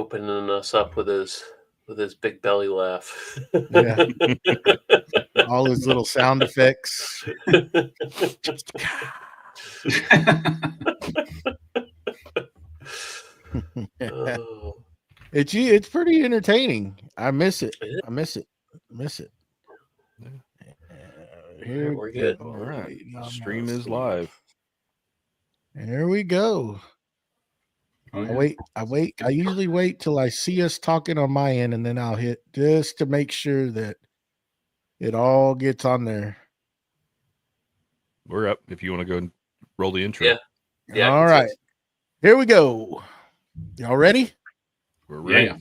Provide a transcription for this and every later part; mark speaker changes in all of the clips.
Speaker 1: opening us up with his big belly laugh.
Speaker 2: Yeah. All his little sound effects.
Speaker 1: Oh.
Speaker 2: It's pretty entertaining. I miss it. Here
Speaker 1: We're good.
Speaker 3: All right. The stream is live.
Speaker 2: Here we go.
Speaker 4: Oh, yeah.
Speaker 2: I usually wait till I see us talking on my end, and then I'll hit just to make sure that it all gets on there.
Speaker 3: We're up if you want to go and roll the intro.
Speaker 1: Yeah.
Speaker 2: All right. Here we go. Y'all ready?
Speaker 3: We're ready.
Speaker 4: Yeah.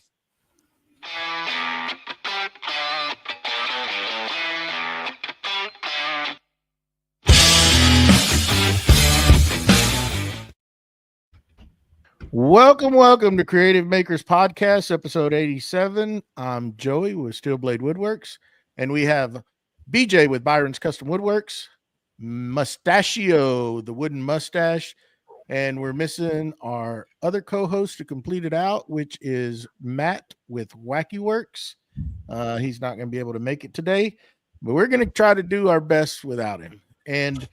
Speaker 2: Welcome to Creative Makers Podcast, episode 87. I'm Joey with Steel Blade Woodworks, and we have BJ with Byroms Custom Woodworks, Mustachio, the wooden mustache, and we're missing our other co-host to complete it out, which is Matt with Wackey Works. He's not going to be able to make it today, but we're going to try to do our best without him. And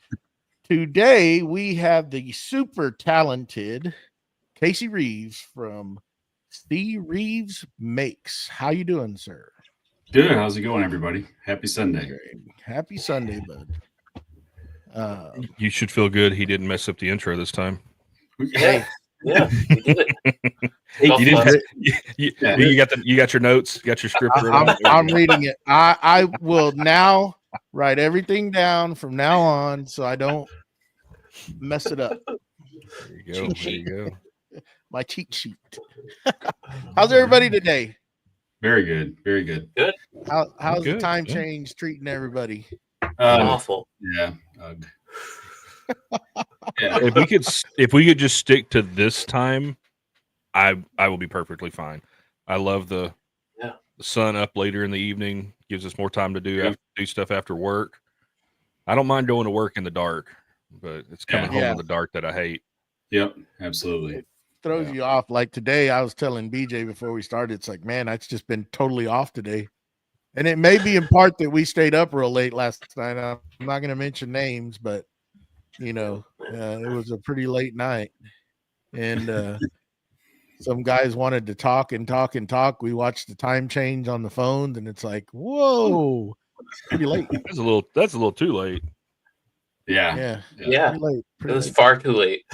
Speaker 2: today we have the super talented Casey Reeves from CReeves Makes. How you doing, sir?
Speaker 4: Good. How's it going, everybody? Happy Sunday.
Speaker 2: Happy Sunday, bud.
Speaker 3: You should feel good. He didn't mess up the intro this time.
Speaker 1: Yeah, we did it.
Speaker 3: You got your notes. You got your script.
Speaker 2: I'm reading it. I will now write everything down from now on so I don't mess it up.
Speaker 3: There you go.
Speaker 2: My cheat sheet. How's everybody today?
Speaker 4: Very good. Very good.
Speaker 1: Good.
Speaker 2: How's
Speaker 3: Good,
Speaker 2: the time
Speaker 3: yeah.
Speaker 2: change treating everybody?
Speaker 1: Awful.
Speaker 4: Yeah. Yeah.
Speaker 3: If we could just stick to this time, I will be perfectly fine. I love the sun up later in the evening, gives us more time to do stuff after work. I don't mind going to work in the dark, but it's coming home in the dark that I hate.
Speaker 4: Yep. Absolutely.
Speaker 2: Throws you off. Like today, I was telling BJ before we started, it's like, man, it's just been totally off today. And it may be in part that we stayed up real late last night. I'm not going to mention names, but it was a pretty late night. And some guys wanted to talk. We watched the time change on the phones, and it's like, whoa, pretty late.
Speaker 3: That's a little too late.
Speaker 4: Yeah.
Speaker 1: Yeah.
Speaker 2: Pretty
Speaker 1: It was
Speaker 2: late.
Speaker 1: far too late.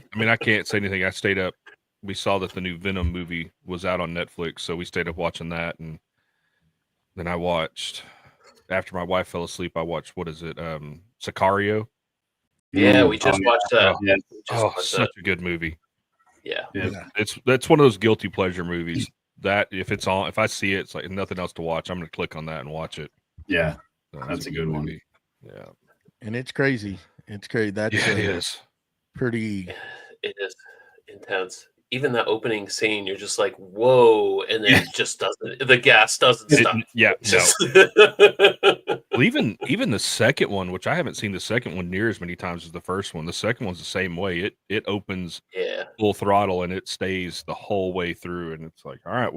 Speaker 3: I mean, I can't say anything. I stayed up. We saw that the new Venom movie was out on Netflix, so we stayed up watching that, and then I watched. After my wife fell asleep, I watched Sicario.
Speaker 1: Yeah, we just watched that.
Speaker 3: Such a good movie.
Speaker 1: Yeah.
Speaker 3: That's one of those guilty pleasure movies that if I see it, it's like nothing else to watch. I'm going to click on that and watch it.
Speaker 4: Yeah.
Speaker 3: So
Speaker 4: That's a good one.
Speaker 3: movie. Yeah.
Speaker 2: And it's crazy. It is. Pretty.
Speaker 1: It is intense. Even that opening scene, you're just like, whoa, and then it just doesn't. The gas doesn't stop.
Speaker 3: Well, even the second one, which I haven't seen the second one near as many times as the first one. The second one's the same way. It opens full throttle and it stays the whole way through, and it's like, all right,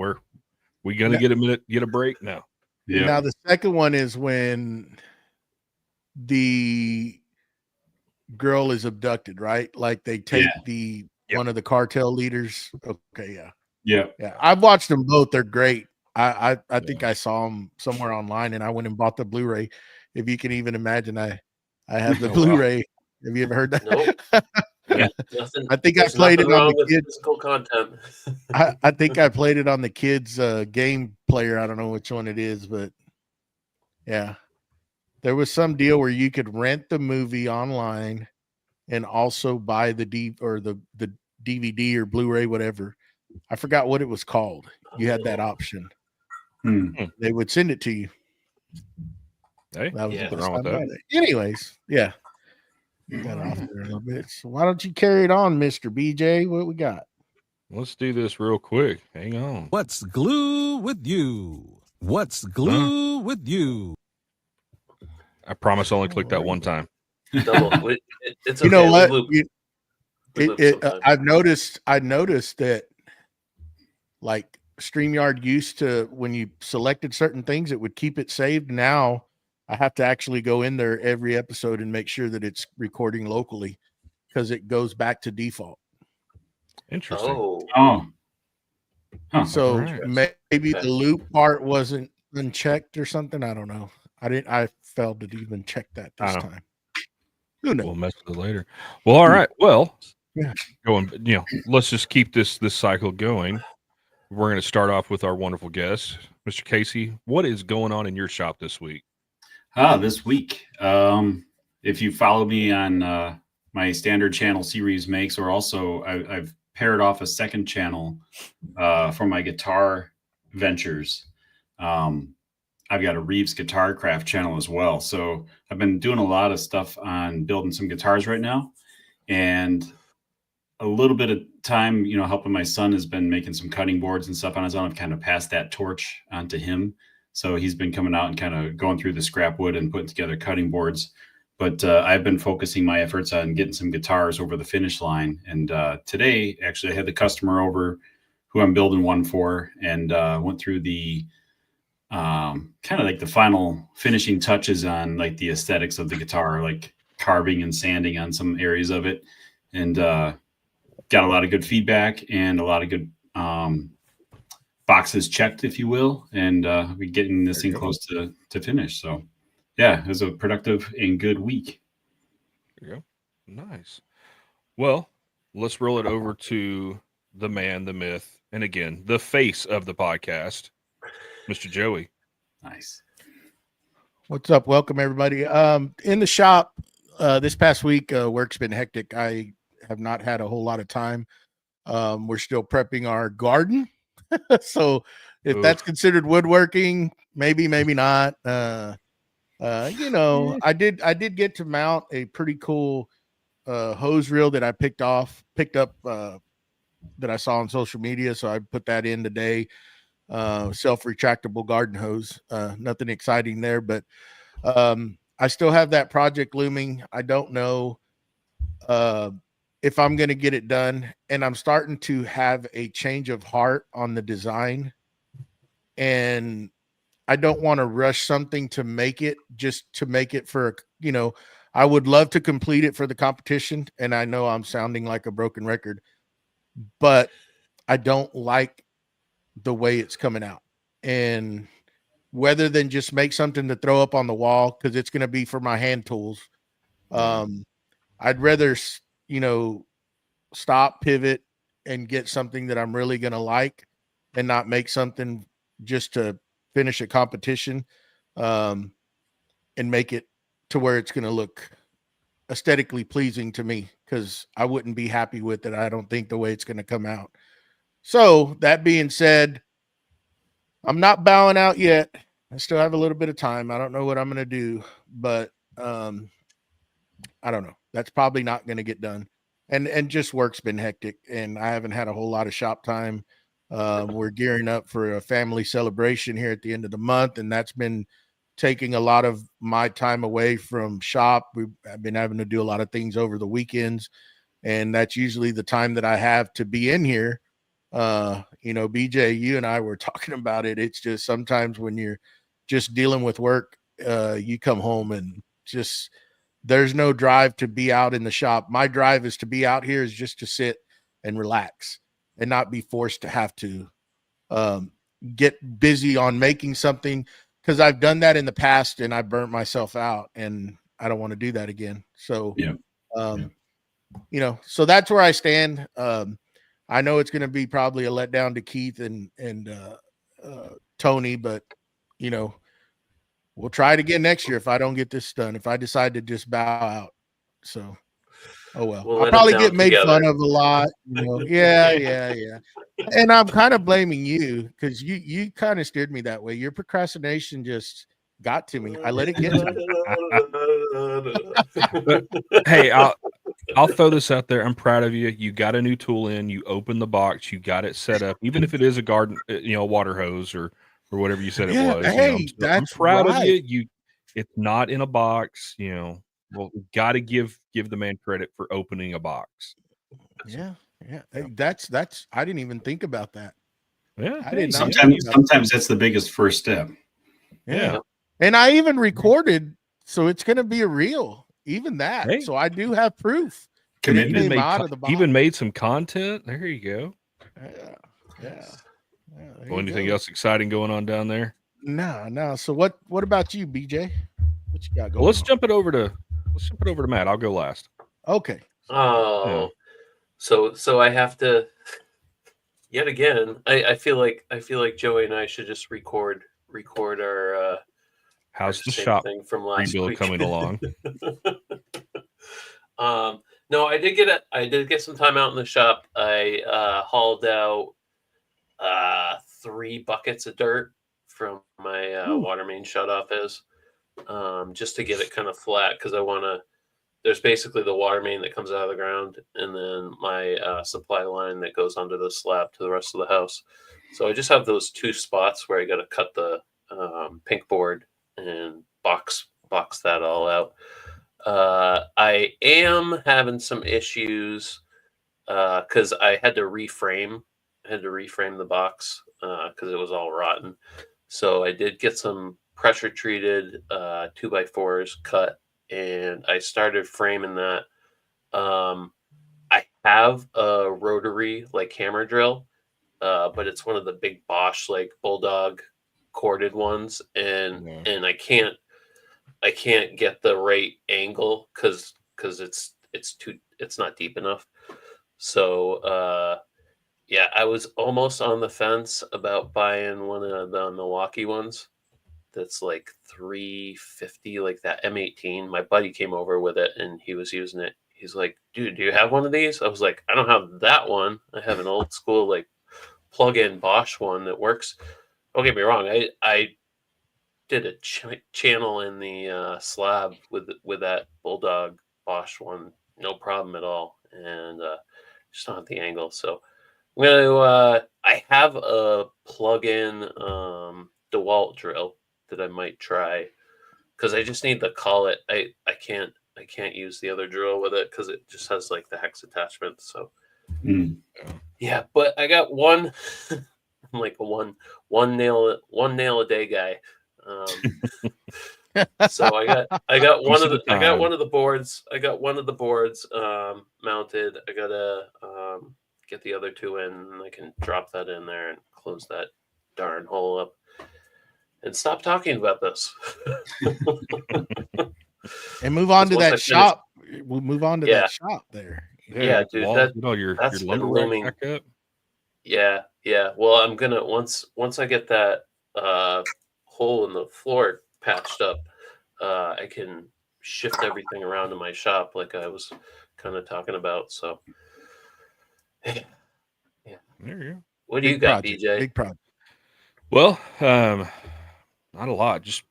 Speaker 3: we gonna get a break now.
Speaker 4: Yeah.
Speaker 2: Now the second one is when the girl is abducted, right? Like they take one of the cartel leaders. Okay, yeah. I've watched them both. They're great. I think I saw them somewhere online, and I went and bought the Blu-ray. If you can even imagine, I have the Blu-ray. Have you ever heard that?
Speaker 1: Nope.
Speaker 2: I think I played it on the kids.
Speaker 1: Physical content.
Speaker 2: I think I played it on the kids' game player. I don't know which one it is, but yeah, there was some deal where you could rent the movie online and also buy the DVD or Blu-ray, whatever. I forgot what it was called. You had that option. They would send it to you.
Speaker 3: Hey,
Speaker 2: that was
Speaker 3: nothing wrong with that.
Speaker 2: Anyways, got off there a little bit. So why don't you carry it on, Mr. BJ? What we got?
Speaker 3: Let's do this real quick. Hang on.
Speaker 5: What's glue with you? What's glue with you?
Speaker 3: I promise I only click that one time.
Speaker 1: It's okay.
Speaker 2: You know what? I've noticed that like StreamYard used to, when you selected certain things, it would keep it saved. Now I have to actually go in there every episode and make sure that it's recording locally because it goes back to default.
Speaker 3: Interesting.
Speaker 4: Oh. Huh.
Speaker 2: So
Speaker 3: Right.
Speaker 2: maybe the loop part wasn't unchecked or something. I don't know. I failed to even check that this time. Who knows?
Speaker 3: We'll mess with it later. Well, all right. Well,
Speaker 2: yeah.
Speaker 3: Let's just keep this cycle going. We're going to start off with our wonderful guest, Mr. Casey. What is going on in your shop this week?
Speaker 4: This week, if you follow me on my standard channel, CReeves Makes, or also I've paired off a second channel for my guitar ventures. I've got a Reeves guitar craft channel as well. So I've been doing a lot of stuff on building some guitars right now, and a little bit of time, helping my son has been making some cutting boards and stuff on his own. I've kind of passed that torch onto him. So he's been coming out and kind of going through the scrap wood and putting together cutting boards. But I've been focusing my efforts on getting some guitars over the finish line. And today, actually, I had the customer over who I'm building one for, and went through the kind of like the final finishing touches on like the aesthetics of the guitar, like carving and sanding on some areas of it. And got a lot of good feedback and a lot of good boxes checked, if you will, and we're getting this thing close to finish. So yeah, it was a productive and good week.
Speaker 3: There you go. Nice. Well, let's roll it over to the man, the myth, and again, the face of the podcast, Mr. Joey.
Speaker 4: Nice.
Speaker 2: What's up? Welcome everybody. In the shop this past week, work's been hectic. I have not had a whole lot of time. We're still prepping our garden. So if that's considered woodworking, maybe not. I did get to mount a pretty cool hose reel that I picked up that I saw on social media. So I put that in today. Self-retractable garden hose. Nothing exciting there, but I still have that project looming. I don't know if I'm going to get it done, and I'm starting to have a change of heart on the design, and I don't want to rush something to make it for, I would love to complete it for the competition. And I know I'm sounding like a broken record, but I don't like the way it's coming out, and rather than just make something to throw up on the wall, because it's going to be for my hand tools. I'd rather, stop, pivot, and get something that I'm really going to like, and not make something just to finish a competition, and make it to where it's going to look aesthetically pleasing to me, because I wouldn't be happy with it. I don't think the way it's going to come out. So that being said, I'm not bowing out yet. I still have a little bit of time. I don't know what I'm going to do, but I don't know. That's probably not going to get done. And just work's been hectic, and I haven't had a whole lot of shop time. We're gearing up for a family celebration here at the end of the month, and that's been taking a lot of my time away from shop. I've been having to do a lot of things over the weekends, and that's usually the time that I have to be in here. BJ, you and I were talking about it. It's just sometimes when you're just dealing with work, you come home and just there's no drive to be out in the shop. My drive is to be out here is just to sit and relax and not be forced to have to get busy on making something, because I've done that in the past and I burnt myself out, and I don't want to do that again. So, so that's where I stand. I know it's going to be probably a letdown to Keith and Tony, but we'll try it again next year if I don't get this done, if I decide to just bow out. So, oh well. I'll probably get made fun of a lot. Yeah. And I'm kind of blaming you, because you kind of steered me that way. Your procrastination just got to me. I let it get to
Speaker 3: me. Hey, I'll throw this out there. I'm proud of you. You got a new tool in. You opened the box. You got it set up, even if it is a garden, a water hose or whatever you said it was.
Speaker 2: Hey,
Speaker 3: I'm proud of you. It's not in a box. Well, got to give the man credit for opening a box.
Speaker 2: Yeah. Hey, that's. I didn't even think about that.
Speaker 3: Yeah,
Speaker 2: I did not.
Speaker 4: Sometimes that's the biggest first step.
Speaker 2: Yeah. And I even recorded, so it's going to be a reel, even that.
Speaker 3: Hey.
Speaker 2: So I do have proof.
Speaker 4: Commitment.
Speaker 2: Came out of the box.
Speaker 3: Even made some content. There you go.
Speaker 2: Yeah.
Speaker 3: Well, anything else exciting going on down there?
Speaker 2: No. So what about you, BJ? What you got going?
Speaker 3: Well, let's jump it over to Matt. I'll go last.
Speaker 2: Okay.
Speaker 1: Oh, so I have to yet again. I feel like Joey and I should just record our
Speaker 3: how's the
Speaker 1: same
Speaker 3: shop
Speaker 1: thing from last
Speaker 3: rebuild
Speaker 1: week
Speaker 3: coming along.
Speaker 1: No, I did get some time out in the shop. I hauled out 3 buckets of dirt from my water main shut off just to get it kind of flat, because I want to. There's basically the water main that comes out of the ground, and then my supply line that goes under the slab to the rest of the house. So I just have those 2 spots where I got to cut the pink board and box that all out. I am having some issues because I had to reframe the box because it was all rotten. So I did get some pressure treated 2x4s cut, and I started framing that. I have a rotary like hammer drill, but it's one of the big Bosch like Bulldog corded ones, and I can't get the right angle because it's not deep enough. So I was almost on the fence about buying one of the Milwaukee ones that's like $350, like that M18. My buddy came over with it and he was using it. He's like, dude, do you have one of these? I was like, I don't have that one. I have an old school like plug-in Bosch one that works. Don't get me wrong. I did a channel in the slab with that Bulldog Bosch one, no problem at all, and just don't have the angle. So I'm gonna. I have a plug-in DeWalt drill that I might try because I just need the collet. I can't use the other drill with it because it just has like the hex attachment. So yeah, but I got one. I'm like a one nail a day guy. So I got one of the boards. I got one of the boards mounted. I gotta get the other 2 in, and I can drop that in there and close that darn hole up and stop talking about this.
Speaker 2: And move on to that shop. We'll move on to that shop there.
Speaker 1: Yeah, dude.
Speaker 3: Your
Speaker 1: that's
Speaker 3: lumber
Speaker 1: been looming.
Speaker 3: back up.
Speaker 1: Yeah. Well, I'm gonna once I get that hole in the floor patched up, I can shift everything around in my shop like I was kind of talking about. So, yeah.
Speaker 3: There you go.
Speaker 1: What do you got, BJ?
Speaker 2: Big project.
Speaker 3: Well, not a lot. Just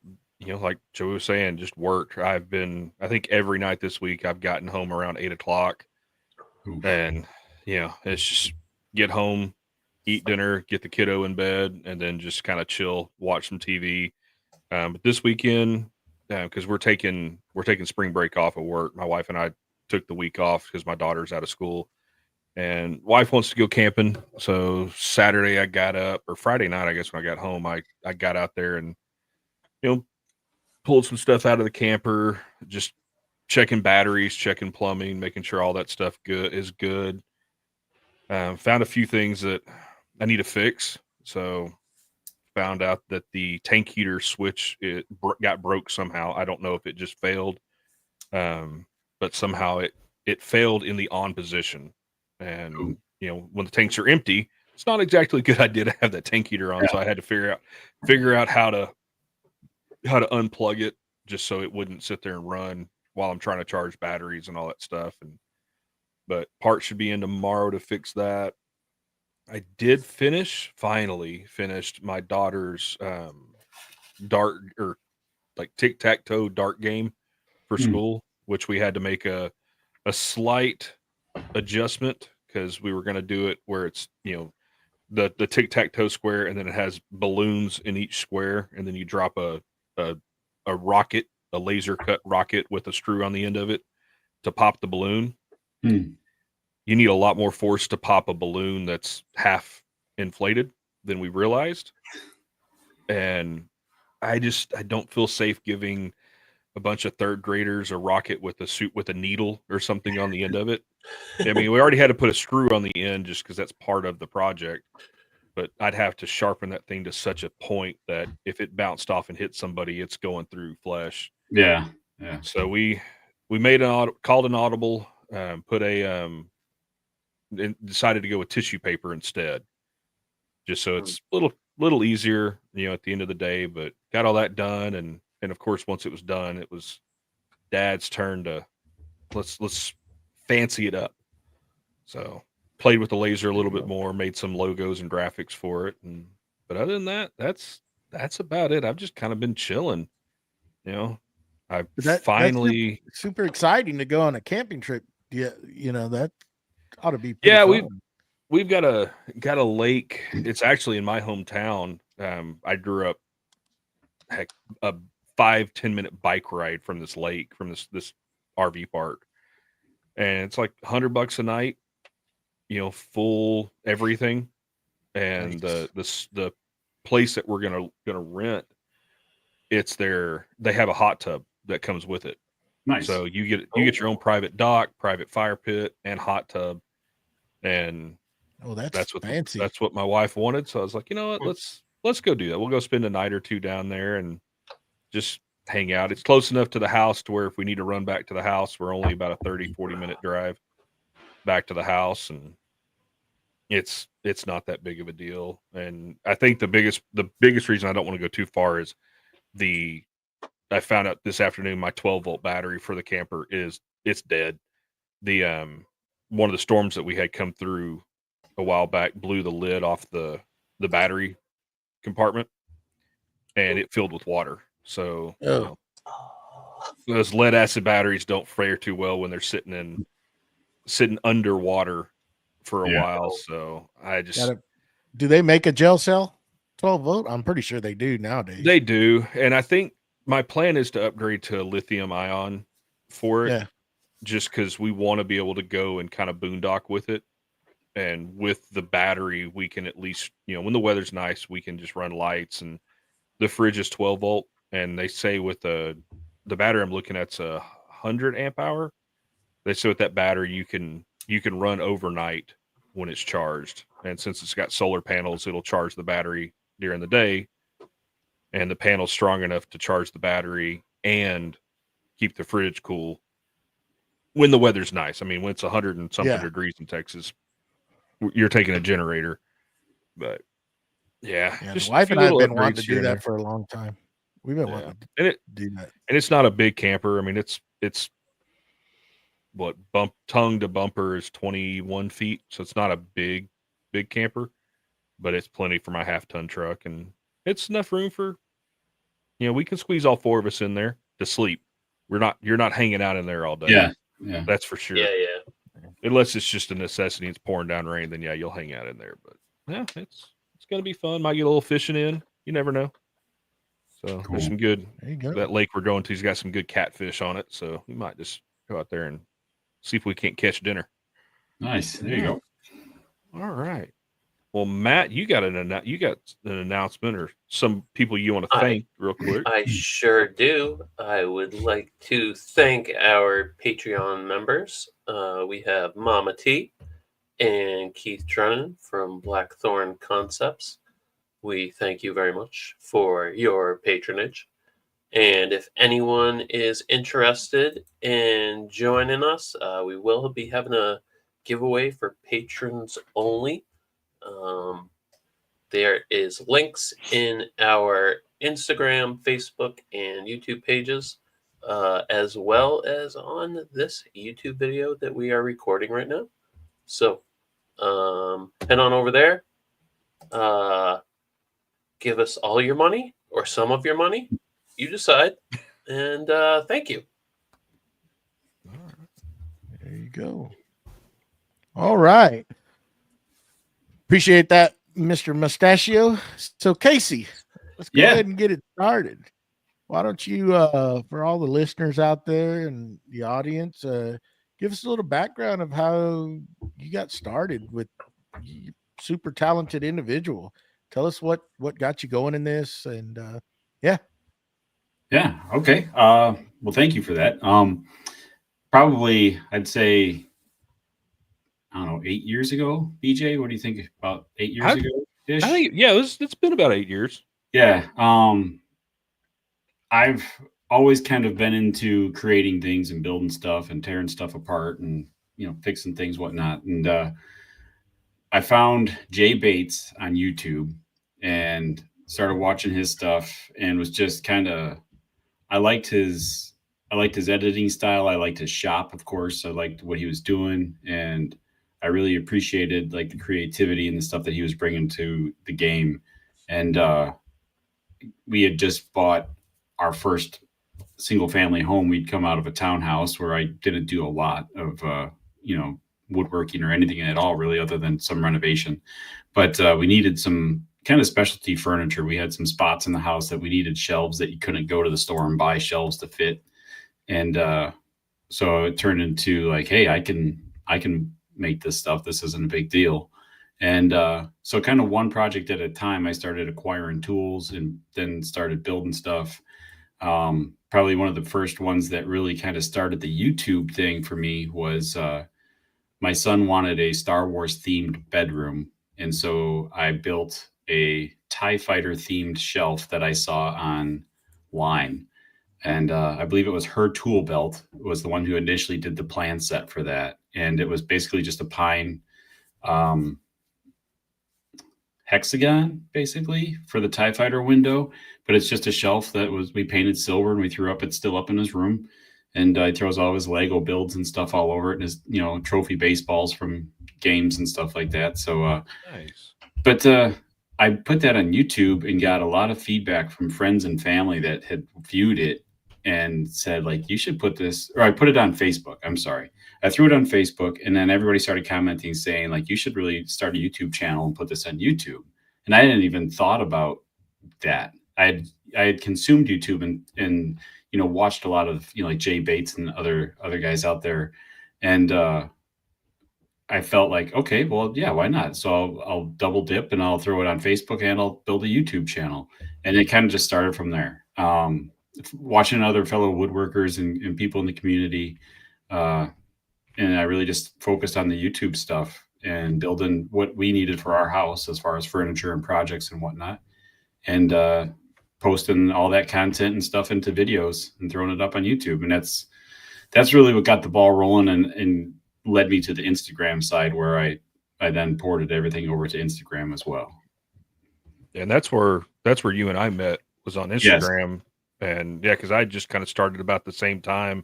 Speaker 3: like Joe was saying, just work. I think every night this week I've gotten home around 8:00, and it's just get home, eat dinner, get the kiddo in bed, and then just kind of chill, watch some TV. But this weekend, because we're taking spring break off of work, my wife and I took the week off because my daughter's out of school, and wife wants to go camping. So Saturday I got up, or Friday night, I guess when I got home, I got out there and pulled some stuff out of the camper, just checking batteries, checking plumbing, making sure all that stuff is good. Found a few things that I need to fix. So found out that the tank heater switch got broke somehow. I don't know if it just failed, but somehow it failed in the on position. And when the tanks are empty, it's not exactly a good idea to have that tank heater on. So I had to figure out how to unplug it just so it wouldn't sit there and run while I'm trying to charge batteries and all that stuff. But parts should be in tomorrow to fix that. I did finally finished my daughter's dart or like tic-tac-toe dart game for school, which we had to make a slight adjustment because we were going to do it where it's the tic-tac-toe square, and then it has balloons in each square, and then you drop a rocket, a laser cut rocket with a screw on the end of it to pop the balloon. you need a lot more force to pop a balloon that's half inflated than we realized. And I don't feel safe giving a bunch of third graders a rocket with a suit with a needle or something on the end of it. I mean, we already had to put a screw on the end just because that's part of the project. But I'd have to sharpen that thing to such a point that if it bounced off and hit somebody, it's going through flesh.
Speaker 4: Yeah.
Speaker 3: So we made called an audible, put a and decided to go with tissue paper instead, just so it's a little easier, at the end of the day. But got all that done, and of course, once it was done, it was Dad's turn to let's fancy it up. So played with the laser a little bit more, made some logos and graphics for it, but other than that, that's about it. I've just kind of been chilling,
Speaker 2: That's super exciting to go on a camping trip. Yeah, that ought to be pretty fun.
Speaker 3: We've got a lake. It's actually in my hometown. I grew up a 5-10 minute bike ride from this lake, from this RV park, and it's like $100 a night, full everything. And
Speaker 4: Nice.
Speaker 3: the place that we're gonna rent, they have a hot tub that comes with it.
Speaker 4: Nice.
Speaker 3: So you get your own private dock, private fire pit, and hot tub. And
Speaker 2: that's what fancy.
Speaker 3: That's what my wife wanted. So I was like, you know what, let's go do that. We'll go spend a night or two down there and just hang out. It's close enough to the house to where if we need to run back to the house, we're only about a 30-40 minute drive back to the house, and it's not that big of a deal. And I think the biggest reason I don't want to go too far is I found out this afternoon my 12-volt battery for the camper it's dead. The one of the storms that we had come through a while back blew the lid off the battery compartment, and it filled with water. So those lead acid batteries don't fare too well when they're sitting underwater for a while. So I just
Speaker 2: do they make a gel cell 12-volt? I'm pretty sure they do nowadays.
Speaker 3: They do, and I think my plan is to upgrade to lithium ion for it.
Speaker 2: Yeah.
Speaker 3: Just because we want to be able to go and kind of boondock with it. And with the battery, we can at least, when the weather's nice, we can just run lights. And the fridge is 12-volt. And they say with the battery I'm looking at's 100 amp hour. They say with that battery, you can run overnight when it's charged. And since it's got solar panels, it'll charge the battery during the day. And the panel's strong enough to charge the battery and keep the fridge cool when the weather's nice. I mean, when it's 100 and something degrees in Texas, you're taking a generator. But
Speaker 2: the wife and I have been wanting to do that for a long time. We've been wanting to do that.
Speaker 3: And it's not a big camper. I mean, it's what tongue to bumper is 21 feet, so it's not a big camper, but it's plenty for my half-ton truck, and it's enough room for we can squeeze all four of us in there to sleep. You're not hanging out in there all day.
Speaker 4: Yeah,
Speaker 3: that's for sure. Unless it's just a necessity, it's pouring down rain, then you'll hang out in there. But it's gonna be fun. Might get a little fishing in. You never know. So there's some good.
Speaker 2: There you go.
Speaker 3: That lake we're going to's got some good catfish on it, so we might just go out there and see if we can't catch dinner.
Speaker 4: Nice. There you go.
Speaker 3: All right. Well, Matt, you got an announcement or some people you want to thank real quick?
Speaker 1: I sure do. I would like to thank our Patreon members. We have Mama T and Keith Drennan from Blackthorn Concepts. We thank you very much for your patronage. And if anyone is interested in joining us, we will be having a giveaway for patrons only. There is links in our Instagram, Facebook, and YouTube pages, as well as on this YouTube video that we are recording right now. So head on over there, give us all your money or some of your money. You decide. And thank you.
Speaker 2: There you go. All right. Appreciate that, Mr. Mustachio. So, Casey, let's go ahead and get it started. Why don't you, for all the listeners out there and the audience, give us a little background of how you got started with super talented individual. Tell us what got you going in this, and yeah.
Speaker 4: Yeah. Okay. Well, thank you for that. Probably I'd say, I don't know, 8 years ago, BJ. What do you think? About 8 years ago ish?
Speaker 3: I think, yeah, it's been about 8 years.
Speaker 4: Yeah. I've always kind of been into creating things and building stuff and tearing stuff apart and, fixing things, whatnot. And I found Jay Bates on YouTube and started watching his stuff and was just kind of, I liked his editing style. I liked his shop, of course. I liked what he was doing, and I really appreciated like the creativity and the stuff that he was bringing to the game. And we had just bought our first single family home. We'd come out of a townhouse where I didn't do a lot of woodworking or anything at all, really, other than some renovation. But we needed some kind of specialty furniture. We had some spots in the house that we needed shelves that you couldn't go to the store and buy shelves to fit. And so it turned into like, hey, I can make this stuff. This isn't a big deal. And so kind of one project at a time, I started acquiring tools and then started building stuff. Probably one of the first ones that really kind of started the YouTube thing for me was my son wanted a Star Wars themed bedroom. And so I built a TIE Fighter themed shelf that I saw online. And I believe it was her tool belt was the one who initially did the plan set for that. And it was basically just a pine hexagon, basically, for the TIE Fighter window. But it's just a shelf that we painted silver and we threw up. It's still up in his room. And he throws all his Lego builds and stuff all over it, and his, trophy baseballs from games and stuff like that. So
Speaker 3: Nice.
Speaker 4: But I put that on YouTube and got a lot of feedback from friends and family that had viewed it and said, like, you should put this, or I put it on Facebook. I'm sorry. I threw it on Facebook, and then everybody started commenting saying, like, you should really start a YouTube channel and put this on YouTube. And I hadn't even thought about that. I had consumed YouTube and watched a lot of, like Jay Bates and other guys out there. And I felt like, okay, well, yeah, why not? So I'll double dip and I'll throw it on Facebook and I'll build a YouTube channel. And it kind of just started from there. Watching other fellow woodworkers and people in the community. And I really just focused on the YouTube stuff and building what we needed for our house as far as furniture and projects and whatnot. And posting all that content and stuff into videos and throwing it up on YouTube. And that's really what got the ball rolling and led me to the Instagram side, where I then ported everything over to Instagram as well.
Speaker 3: And that's where you and I met, was on Instagram. Yes. And yeah, because I just kind of started about the same time,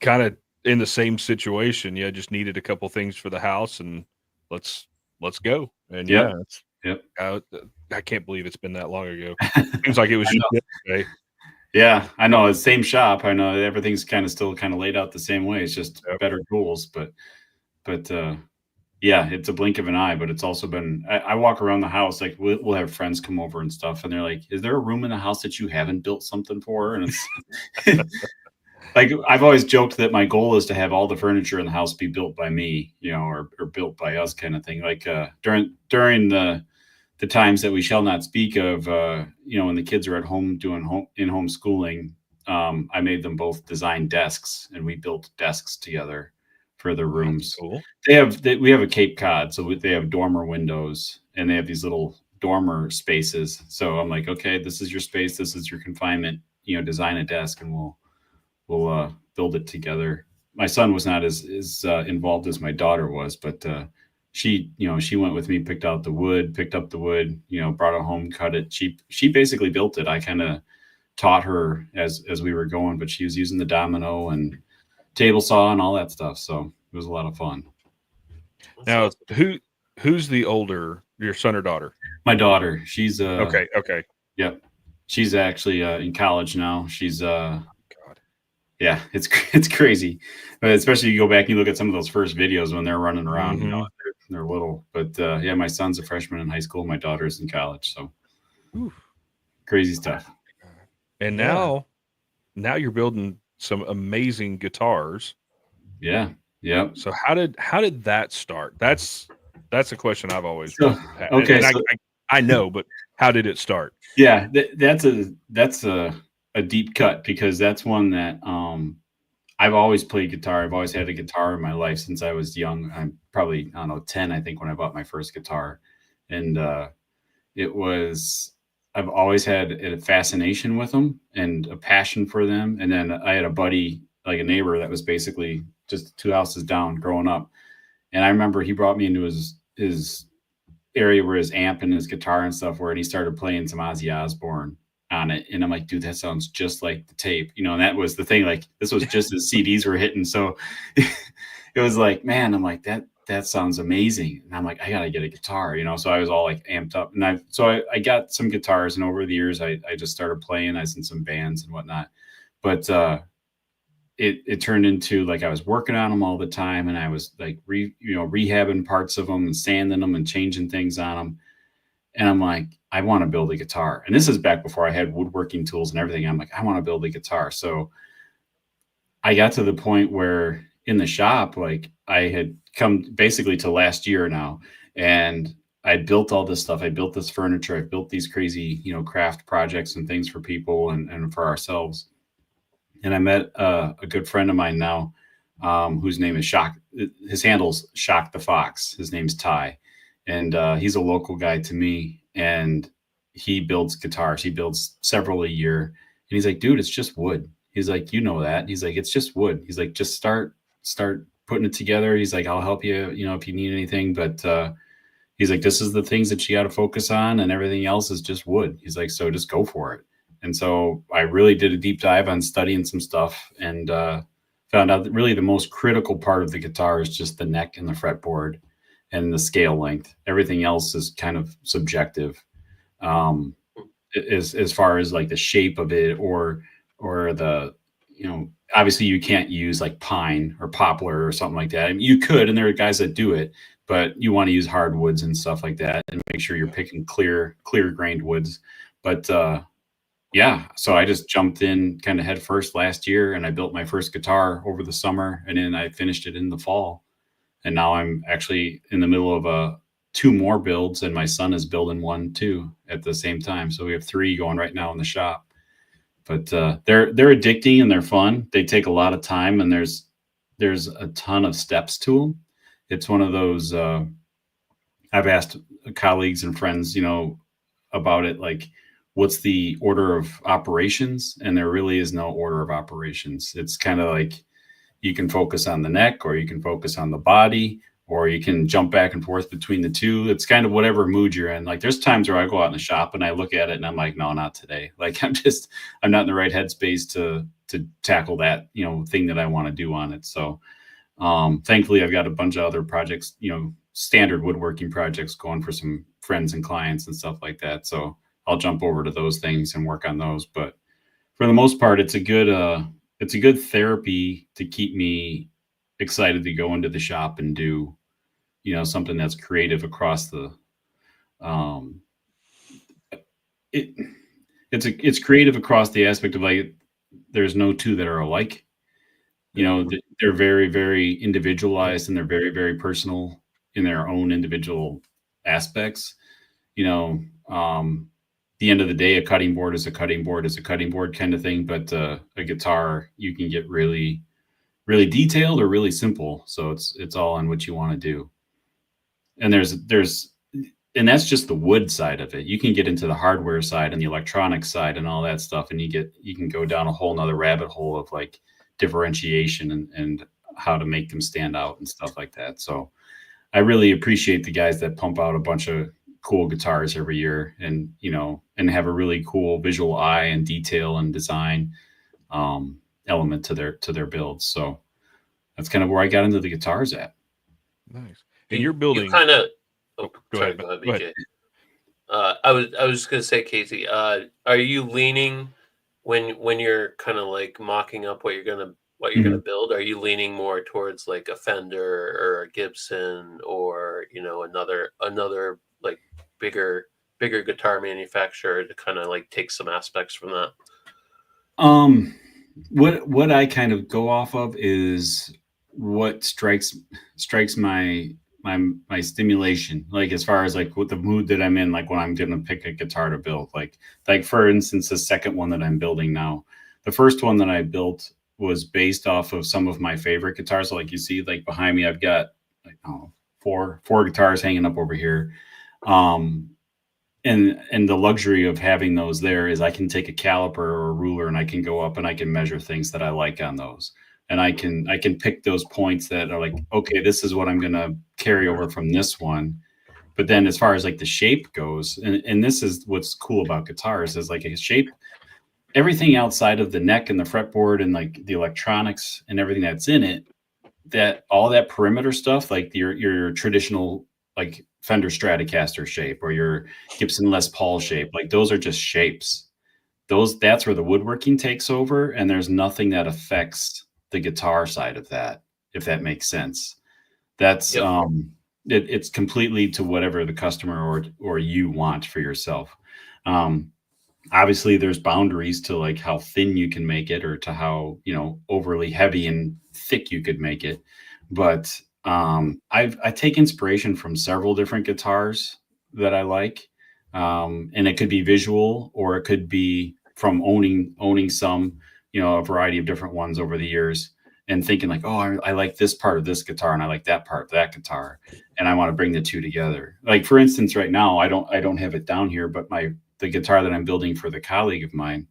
Speaker 3: kind of in the same situation. Yeah, just needed a couple things for the house, and let's go. And
Speaker 4: yep.
Speaker 3: I can't believe it's been that long ago. Seems like it was just yesterday.
Speaker 4: Yeah, I know. It's same shop. I know everything's still laid out the same way. It's just better tools, but yeah, it's a blink of an eye. But it's also been. I walk around the house, like we'll have friends come over and stuff, and they're like, "Is there a room in the house that you haven't built something for?" And it's like I've always joked that my goal is to have all the furniture in the house be built by me, or built by us, kind of thing. Like during the times that we shall not speak of, when the kids are at home doing in-home schooling, I made them both design desks, and we built desks together for their rooms.
Speaker 3: Cool.
Speaker 4: We have a Cape Cod, so they have dormer windows, and they have these little dormer spaces. So I'm like, okay, this is your space, this is your confinement. Design a desk, and we'll build it together. My son was not as involved as my daughter was, but she went with me, picked up the wood, brought it home, cut it. She basically built it. I kind of taught her as we were going, but she was using the domino and table saw and all that stuff. So it was a lot of fun.
Speaker 3: Now, who's the older, your son or daughter?
Speaker 4: My daughter. She's
Speaker 3: okay.
Speaker 4: Yep. She's actually in college now. She's
Speaker 3: God.
Speaker 4: Yeah, it's crazy. But especially you go back and you look at some of those first videos when they're running around,
Speaker 3: Mm-hmm.
Speaker 4: They're little. But yeah, my son's a freshman in high school. My daughter's in college. So crazy stuff.
Speaker 3: And now you're building some amazing guitars.
Speaker 4: Yeah. Yep.
Speaker 3: So how did that start? That's a question I've always
Speaker 4: So,
Speaker 3: had.
Speaker 4: okay,
Speaker 3: And
Speaker 4: so
Speaker 3: I know, but how did it start?
Speaker 4: yeah, that's a deep cut, because that's one that I've always played guitar. I've always had a guitar in my life since I was young. I'm probably, I don't know, 10, I think, when I bought my first guitar. And it was, I've always had a fascination with them and a passion for them. And then I had a buddy, like a neighbor, that was basically just 2 houses down growing up. And I remember he brought me into his area where his amp and his guitar and stuff were, and he started playing some Ozzy Osbourne on it. And I'm like, dude, that sounds just like the tape, and that was the thing. Like, this was just as CDs were hitting. So it was like, man, I'm like, that sounds amazing. And I'm like, I gotta get a guitar, so I was all like amped up. And I got some guitars, and over the years I just started playing. I was in some bands and whatnot. But it turned into, like, I was working on them all the time, and I was like rehabbing parts of them and sanding them and changing things on them. And I'm like, I want to build a guitar. And this is back before I had woodworking tools and everything. I'm like, I want to build a guitar. So I got to the point where in the shop, like, I had come basically to last year now, and I built all this stuff. I built this furniture. I built these crazy, craft projects and things for people and for ourselves. And I met a good friend of mine now, whose name is Shock. His handle's Shock the Fox. His name's Ty. And he's a local guy to me. And he builds guitars. He builds several a year. And he's like, dude, it's just wood. He's like, that. He's like, it's just wood. He's like, just start putting it together. He's like, I'll help you, if you need anything. But he's like, this is the things that you got to focus on, and everything else is just wood. He's like, so just go for it. And so I really did a deep dive on studying some stuff, and found out that really the most critical part of the guitar is just the neck and the fretboard and the scale length. Everything else is kind of subjective, as far as like the shape of it, or the, obviously you can't use like pine or poplar or something like that. I mean, you could, and there are guys that do it, but you want to use hardwoods and stuff like that, and make sure you're picking clear grained woods. But yeah, so I just jumped in kind of head first last year, and I built my first guitar over the summer, and then I finished it in the fall. And now I'm actually in the middle of 2 more builds, and my son is building one too at the same time. So we have 3 going right now in the shop. But they're addicting, and they're fun. They take a lot of time, and there's a ton of steps to them. It's one of those, I've asked colleagues and friends, about it, like, what's the order of operations? And there really is no order of operations. It's kind of like, you can focus on the neck, or you can focus on the body, or you can jump back and forth between the two. It's kind of whatever mood you're in. Like, there's times where I go out in the shop and I look at it and I'm like, no, not today. Like, I'm not in the right headspace to tackle that, thing that I want to do on it. So thankfully I've got a bunch of other projects, standard woodworking projects going for some friends and clients and stuff like that. So I'll jump over to those things and work on those. But for the most part, it's a good therapy to keep me excited to go into the shop and do, something that's creative across the, it's creative across the aspect of, like, there's no two that are alike. They're very, very individualized, and they're very, very personal in their own individual aspects. The end of the day, a cutting board is a cutting board is a cutting board kind of thing. But a guitar, you can get really, really detailed or really simple. So it's all on what you want to do. And and that's just the wood side of it. You can get into the hardware side and the electronic side and all that stuff, and you can go down a whole nother rabbit hole of, like, differentiation and how to make them stand out and stuff like that. So I really appreciate the guys that pump out a bunch of cool guitars every year, and and have a really cool visual eye and detail and design element to their builds. So that's kind of where I got into the guitars at.
Speaker 3: Nice. And you're building.
Speaker 1: You kind of. Oh,
Speaker 3: go
Speaker 1: sorry,
Speaker 3: ahead.
Speaker 1: go ahead,
Speaker 3: Go
Speaker 1: BJ.
Speaker 3: ahead.
Speaker 1: I was just gonna say, Casey. Are you leaning when you're kind of like mocking up what you're gonna build? Are you leaning more towards like a Fender or a Gibson, or another like bigger guitar manufacturer to kind of like take some aspects from that?
Speaker 4: What I kind of go off of is what strikes my stimulation, like as far as like what the mood that I'm in, like when I'm gonna pick a guitar to build. Like for instance, the second one that I'm building now, the first one that I built was based off of some of my favorite guitars. So like you see, like behind me, I've got like four guitars hanging up over here. And the luxury of having those there is I can take a caliper or a ruler and I can go up and I can measure things that I like on those. And I can pick those points that are like, okay, this is what I'm going to carry over from this one. But then as far as like the shape goes, and this is what's cool about guitars, is like a shape, everything outside of the neck and the fretboard and like the electronics and everything that's in it, that all that perimeter stuff, like your traditional like Fender Stratocaster shape or your Gibson Les Paul shape, like those are just shapes. That's where the woodworking takes over, and there's nothing that affects the guitar side of that, if that makes sense. That's it's completely to whatever the customer or you want for yourself. Obviously there's boundaries to like how thin you can make it or to how, overly heavy and thick you could make it. But I take inspiration from several different guitars that I like. And it could be visual or it could be from owning some, a variety of different ones over the years and thinking like, oh, I like this part of this guitar and I like that part of that guitar. And I want to bring the two together. Like for instance, right now, I don't have it down here, but the guitar that I'm building for the colleague of mine,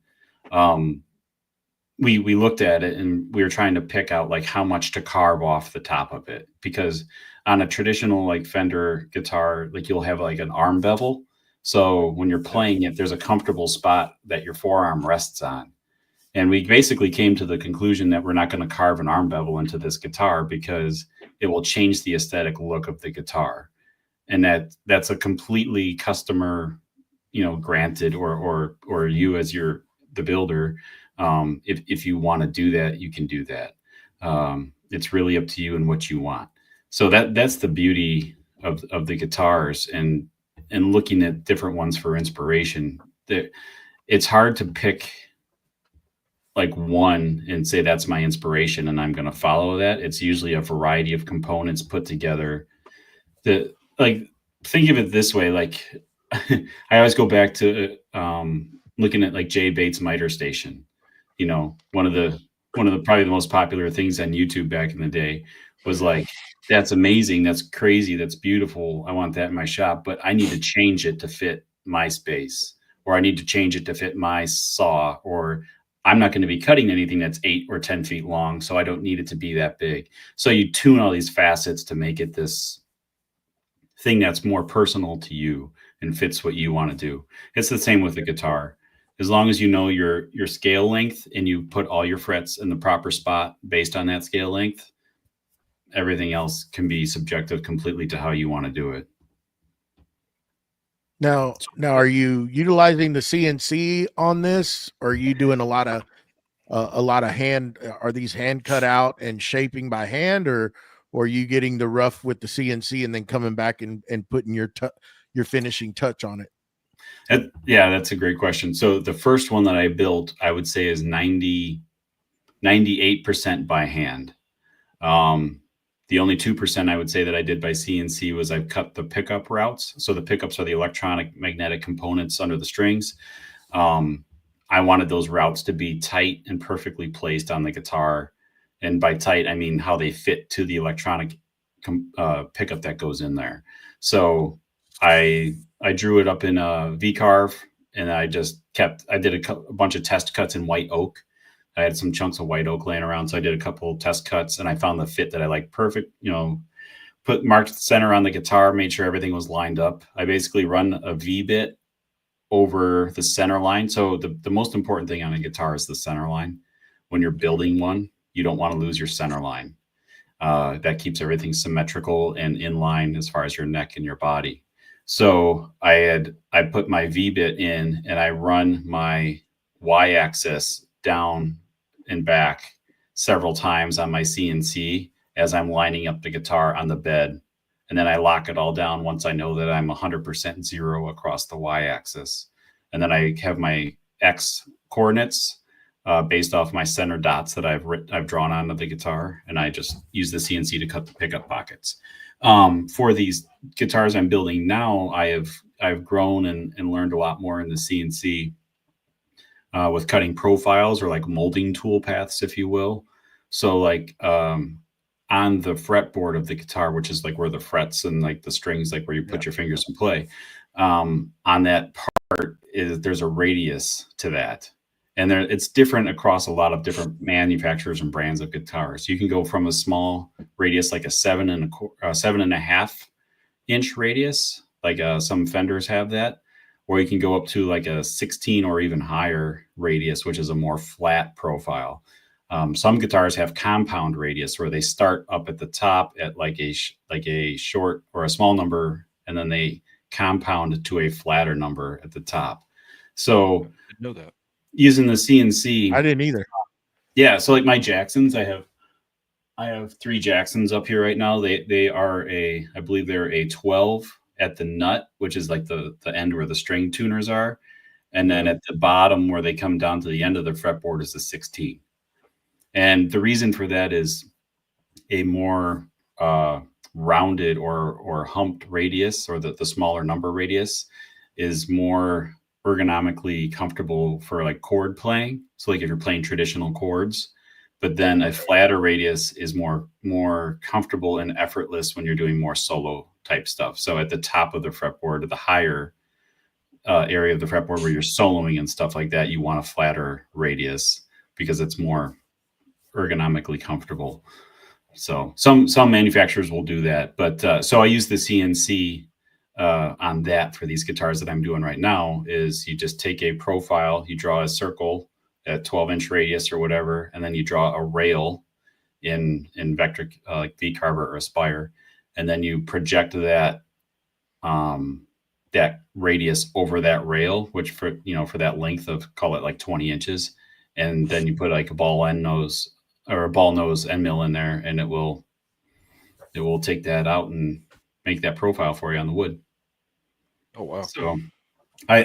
Speaker 4: we looked at it and we were trying to pick out like how much to carve off the top of it, because on a traditional like Fender guitar, like you'll have like an arm bevel. So when you're playing it, there's a comfortable spot that your forearm rests on. And we basically came to the conclusion that we're not going to carve an arm bevel into this guitar because it will change the aesthetic look of the guitar. And that's a completely customer, granted, or you as the builder. If you want to do that, you can do that. It's really up to you and what you want. So that's the beauty of the guitars and looking at different ones for inspiration. It's hard to pick like one and say that's my inspiration and I'm going to follow that. It's usually a variety of components put together. Like think of it this way, like I always go back to looking at like Jay Bates' Miter Station. One of the probably the most popular things on YouTube back in the day was like, that's amazing, that's crazy, that's beautiful, I want that in my shop, but I need to change it to fit my space, or I need to change it to fit my saw, or I'm not going to be cutting anything that's 8 or 10 feet long, so I don't need it to be that big. So you tune all these facets to make it this thing that's more personal to you and fits what you want to do. It's the same with the guitar. As long as you know your scale length and you put all your frets in the proper spot based on that scale length, everything else can be subjective completely to how you want to do it.
Speaker 2: Now, are you utilizing the CNC on this, or are you doing a lot of hand? Are these hand cut out and shaping by hand, or are you getting the rough with the CNC and then coming back and putting your finishing touch on it?
Speaker 4: Yeah, that's a great question. So the first one that I built, I would say is 98% by hand. The only 2% I would say that I did by CNC was I've cut the pickup routes. So the pickups are the electronic magnetic components under the strings. I wanted those routes to be tight and perfectly placed on the guitar. And by tight, I mean how they fit to the electronic pickup that goes in there. So I drew it up in a V-carve, and I did a bunch of test cuts in white oak. I had some chunks of white oak laying around, so I did a couple of test cuts, and I found the fit that I like perfect. Marked the center on the guitar, made sure everything was lined up. I basically run a V-bit over the center line. So the most important thing on a guitar is the center line. When you're building one, you don't want to lose your center line. That keeps everything symmetrical and in line as far as your neck and your body. So I put my V-bit in and I run my Y-axis down and back several times on my CNC as I'm lining up the guitar on the bed. And then I lock it all down once I know that I'm 100% zero across the Y-axis. And then I have my X coordinates based off my center dots that I've drawn onto the guitar, and I just use the CNC to cut the pickup pockets. For these guitars I'm building now, I've grown and learned a lot more in the CNC with cutting profiles, or like molding tool paths, if you will. So like on the fretboard of the guitar, which is like where the frets and like the strings, like where you put your fingers and play, on that part there's a radius to that. And it's different across a lot of different manufacturers and brands of guitars. You can go from a small radius, like a 7.5 inch radius, like some Fenders have that, or you can go up to like a 16 or even higher radius, which is a more flat profile. Some guitars have compound radius, where they start up at the top at like a short or a small number, and then they compound to a flatter number at the top. So
Speaker 3: I didn't know that.
Speaker 4: Using the CNC,
Speaker 2: I didn't either.
Speaker 4: Yeah, so like my Jacksons, I have 3 Jacksons up here right now. They are I believe they're a 12 at the nut, which is like the end where the string tuners are, and then at the bottom where they come down to the end of the fretboard is the 16. And the reason for that is a more rounded or humped radius, or the smaller number radius, is more ergonomically comfortable for like chord playing. So like if you're playing traditional chords, but then a flatter radius is more comfortable and effortless when you're doing more solo type stuff. So at the top of the fretboard, the higher area of the fretboard where you're soloing and stuff like that, you want a flatter radius because it's more ergonomically comfortable. So some manufacturers will do that, but so I use the CNC on that for these guitars that I'm doing right now. Is you just take a profile, you draw a circle at 12-inch radius or whatever, and then you draw a rail in vector like V-carve or Aspire, and then you project that that radius over that rail, which for that length of, call it like 20 inches, and then you put like a ball nose end mill in there, and it will take that out and make that profile for you on the wood.
Speaker 3: Oh wow!
Speaker 4: So I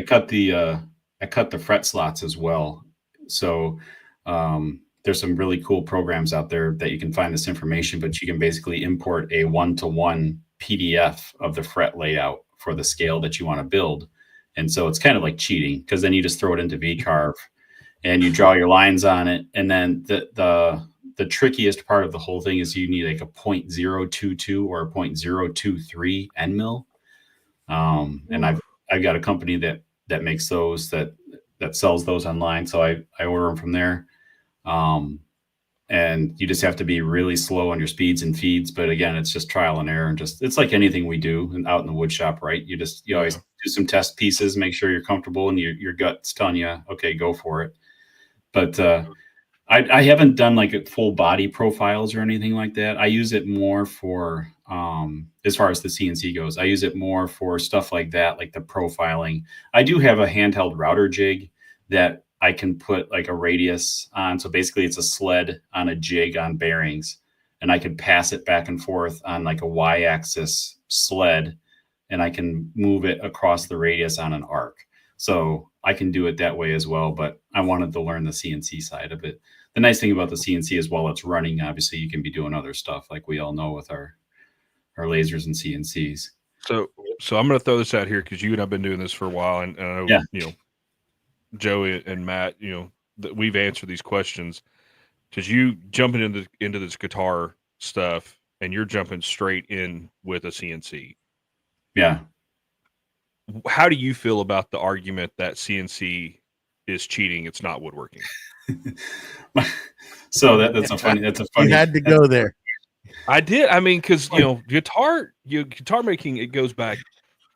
Speaker 4: cut the fret slots as well. So there's some really cool programs out there that you can find this information, but you can basically import a 1-to-1 PDF of the fret layout for the scale that you want to build. And so it's kind of like cheating, because then you just throw it into V-carve and you draw your lines on it. And then the trickiest part of the whole thing is you need like a 0.022 or a 0.023 end mill. And I've got a company that makes those, that sells those online. So I order them from there. And you just have to be really slow on your speeds and feeds. But again, it's just trial and error, and it's like anything we do out in the wood shop, right? You always do some test pieces, make sure you're comfortable, and your gut's telling you, okay, go for it. But I haven't done like full body profiles or anything like that. I use it more for, as far as the CNC goes, I use it more for stuff like that, like the profiling. I do have a handheld router jig that I can put like a radius on. So basically it's a sled on a jig on bearings, and I can pass it back and forth on like a Y-axis sled, and I can move it across the radius on an arc. So I can do it that way as well, but I wanted to learn the CNC side of it. The nice thing about the CNC is, while it's running, obviously you can be doing other stuff, like we all know with our lasers and CNCs.
Speaker 3: So I'm going to throw this out here, because you and I've been doing this for a while, and I know, Joey and Matt, that we've answered these questions, because you jumping into this guitar stuff, and you're jumping straight in with a CNC.
Speaker 4: Yeah.
Speaker 3: How do you feel about the argument that CNC is cheating? It's not woodworking.
Speaker 4: So that's a funny.
Speaker 2: You had to go there.
Speaker 3: I did. I mean, because guitar making, it goes back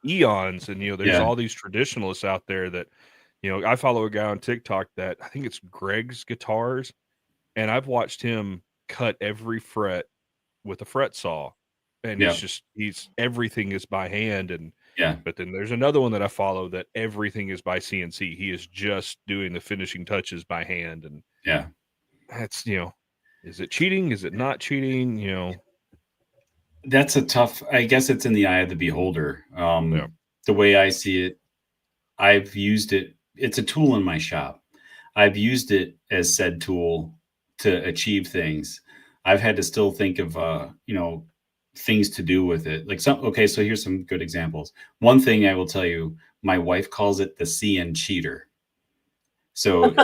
Speaker 3: eons, and there's all these traditionalists out there that I follow a guy on TikTok that I think it's Greg's Guitars, and I've watched him cut every fret with a fret saw, and it's just everything is by hand. And but then there's another one that I follow that everything is by CNC. He is just doing the finishing touches by hand, and that's is it cheating? Is it not cheating?
Speaker 4: That's a tough. I guess it's in the eye of the beholder. The way I see it, I've used it. It's a tool in my shop. I've used it as said tool to achieve things. I've had to still think of, things to do with it. Like okay, so here's some good examples. One thing I will tell you, my wife calls it the CN cheater. So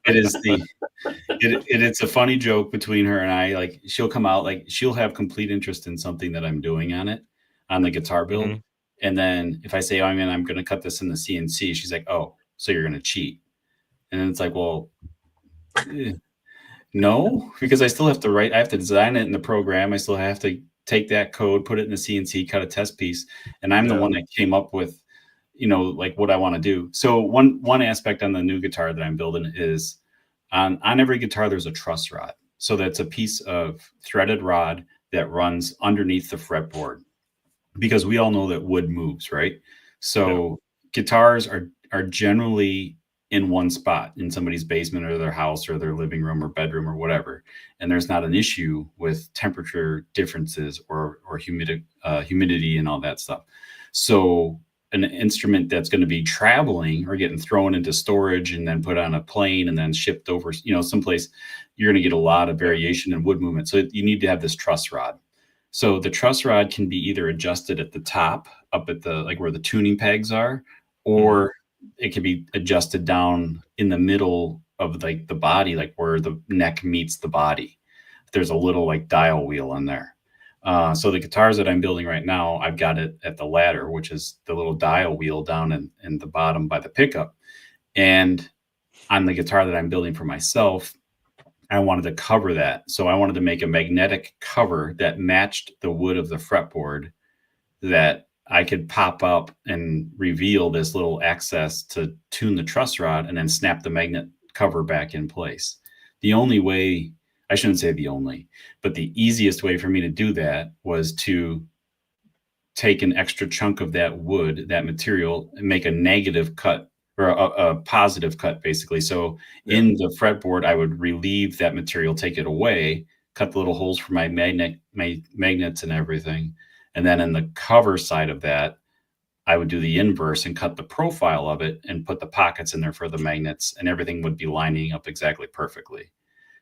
Speaker 4: it's a funny joke between her and I. Like, she'll come out, like, she'll have complete interest in something that I'm doing on the guitar build.
Speaker 3: Mhm.
Speaker 4: And then if I say, I'm going to cut this in the CNC, she's like, oh, so you're going to cheat. And then it's like, well, no, because I still have to I have to design it in the program. I still have to take that code, put it in the CNC, cut a test piece. And I'm the one that came up with, like what I want to do. So one aspect on the new guitar that I'm building is on every guitar, there's a truss rod. So that's a piece of threaded rod that runs underneath the fretboard, because we all know that wood moves, right? So guitars are generally in one spot in somebody's basement or their house or their living room or bedroom or whatever. And there's not an issue with temperature differences or humidity and all that stuff. So an instrument that's going to be traveling or getting thrown into storage and then put on a plane and then shipped over, someplace, you're going to get a lot of variation in wood movement. So you need to have this truss rod. So the truss rod can be either adjusted at the top, up at the, like where the tuning pegs are, or it can be adjusted down in the middle of like the body, like where the neck meets the body. There's a little like dial wheel in there. So the guitars that I'm building right now, I've got it at the ladder, which is the little dial wheel down in the bottom by the pickup. And on the guitar that I'm building for myself, I wanted to cover that. So I wanted to make a magnetic cover that matched the wood of the fretboard, that I could pop up and reveal this little access to tune the truss rod and then snap the magnet cover back in place. The only way, I shouldn't say the only, but the easiest way for me to do that was to take an extra chunk of that wood, that material, and make a negative cut or a positive cut, basically. So in the fretboard, I would relieve that material, take it away, cut the little holes for my magnets and everything. And then in the cover side of that, I would do the inverse and cut the profile of it and put the pockets in there for the magnets, and everything would be lining up exactly perfectly.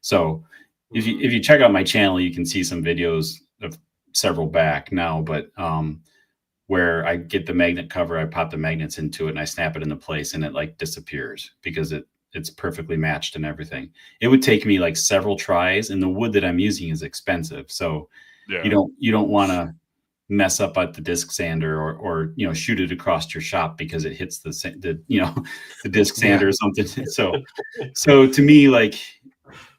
Speaker 4: So if you check out my channel, you can see some videos of several back now, but where I get the magnet cover, I pop the magnets into it and I snap it into place, and it like disappears because it's perfectly matched and everything. It would take me like several tries, and the wood that I'm using is expensive. So you don't want to mess up at the disc sander or shoot it across your shop because it hits the disc sander or something. So to me, like,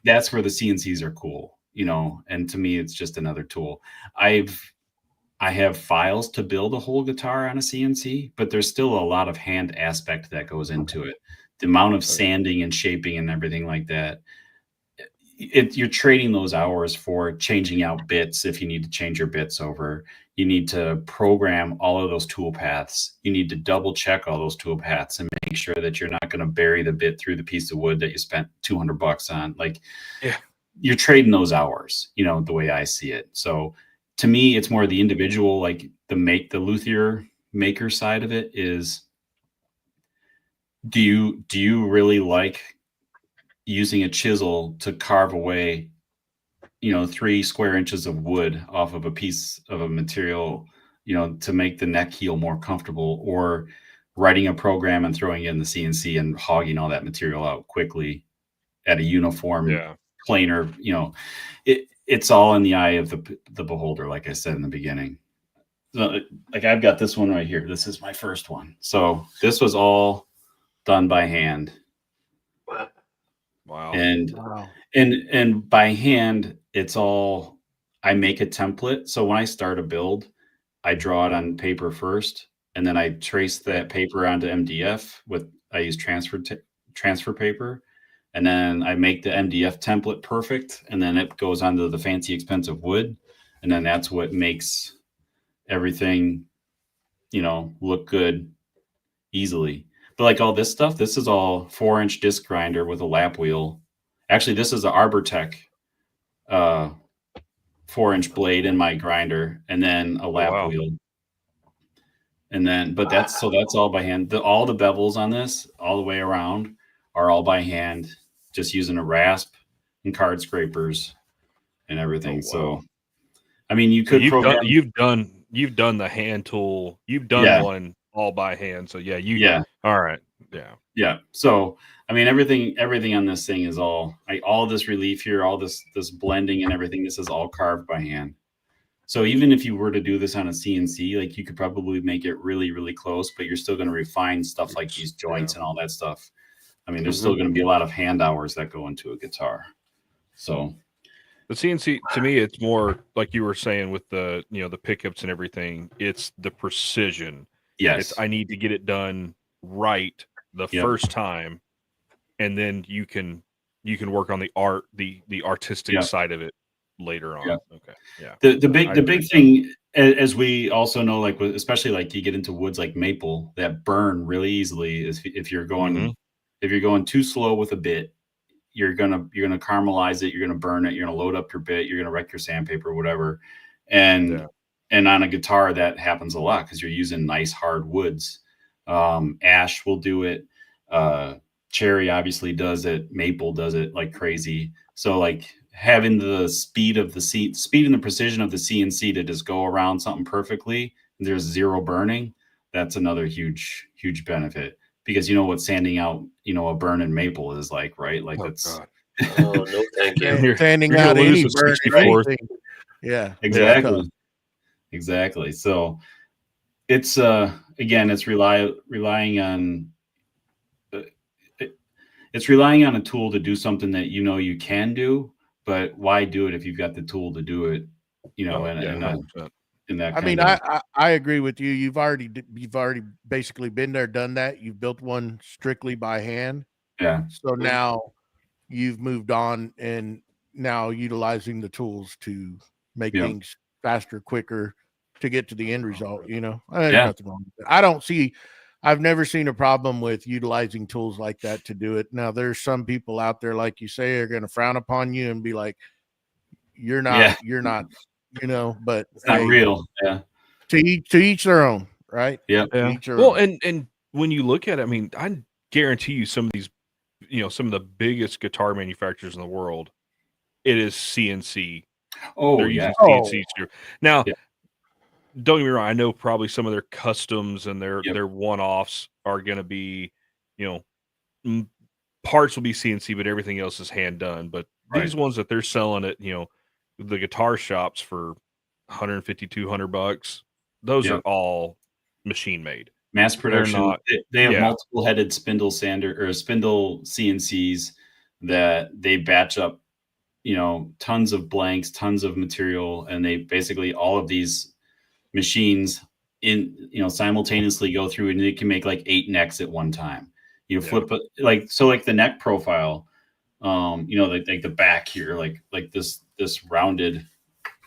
Speaker 4: that's where the CNCs are cool, and to me, it's just another tool. I have files to build a whole guitar on a CNC, but there's still a lot of hand aspect that goes into it. The amount of sanding and shaping and everything like that. You're trading those hours for changing out bits. If you need to change your bits over, you need to program all of those tool paths. You need to double check all those tool paths and make sure that you're not going to bury the bit through the piece of wood that you spent $200 on. Like, you're trading those hours, the way I see it. So to me, it's more the individual, like the luthier maker side of it is, do you really like using a chisel to carve away, 3 square inches of wood off of a piece of a material, to make the neck heel more comfortable, or writing a program and throwing it in the CNC and hogging all that material out quickly at a uniform planer? It's all in the eye of the beholder, like I said in the beginning. So, like, I've got this one right here. This is my first one. So this was all done by hand.
Speaker 3: Wow.
Speaker 4: And by hand, it's all, I make a template. So when I start a build, I draw it on paper first, and then I trace that paper onto MDF I use transfer paper. And then I make the MDF template perfect, and then it goes onto the fancy expensive wood. And then that's what makes everything, look good easily. But like all this stuff, this is all 4-inch disc grinder with a lap wheel. Actually, this is an Arbortech 4-inch blade in my grinder, and then a lap wheel. And then, but that's all by hand. All the bevels on this, all the way around, are all by hand, just using a rasp and card scrapers and everything.
Speaker 1: Oh, wow.
Speaker 4: So, I mean, you could program.
Speaker 3: You've done the hand tool. You've done
Speaker 4: Yeah.
Speaker 3: one all by hand. So
Speaker 4: Yeah.
Speaker 3: All right. Yeah.
Speaker 4: Yeah. So, I mean, everything on this thing is all this relief here, all this blending and everything. This is all carved by hand. So even if you were to do this on a CNC, like you could probably make it really, really close, but you're still going to refine stuff like these joints and all that stuff. I mean, there's still going to be a lot of hand hours that go into a guitar. So
Speaker 3: the CNC, to me, it's more like you were saying with the, the pickups and everything. It's the precision.
Speaker 4: yes,
Speaker 3: I need to get it done right the first time, and then you can work on the art, the artistic side of it later on.
Speaker 4: Yeah.
Speaker 3: Okay. Yeah.
Speaker 4: The big thing, as we also know, like especially like you get into woods like maple that burn really easily, is if you're going too slow with a bit, you're gonna caramelize it, you're gonna burn it, you're gonna load up your bit, you're gonna wreck your sandpaper, whatever. And on a guitar that happens a lot because you're using nice hard woods. Ash will do it. Cherry obviously does it. Maple does it like crazy. So like having the speed and the precision of the CNC to just go around something perfectly, there's zero burning. That's another huge benefit, because you know what sanding out, a burn in maple is like, right? Like
Speaker 1: oh no, thank you.
Speaker 2: Sanding out any burn or anything. Yeah,
Speaker 4: exactly. So it's again, it's relying on. It's relying on a tool to do something that you can do, but why do it if you've got the tool to do it? In that.
Speaker 2: I mean, I agree with you. You've already basically been there, done that. You've built one strictly by hand.
Speaker 4: Yeah.
Speaker 2: So now you've moved on, and now utilizing the tools to make things faster, quicker, to get to the end result. There's nothing wrong with that. I've never seen a problem with utilizing tools like that to do it. Now, there's some people out there, like you say, are going to frown upon you and be like, you're not, but
Speaker 4: it's not real. Yeah.
Speaker 2: To each their own, right?
Speaker 4: Yeah.
Speaker 3: Well, and when you look at it, I mean, I guarantee you some of these, some of the biggest guitar manufacturers in the world, it is CNC.
Speaker 4: Oh,
Speaker 3: they're using CNC here. Now, don't get me wrong, I know probably some of their customs and their one-offs are going to be, parts will be CNC, but everything else is hand done. But these ones that they're selling at, the guitar shops for $150-200, those are all machine made.
Speaker 4: Mass production. They have multiple headed spindle CNCs that they batch up, tons of blanks, tons of material, and they basically all of these machines simultaneously go through, and they can make like 8 necks at one time. Flip it like the neck profile, like the back here, like this rounded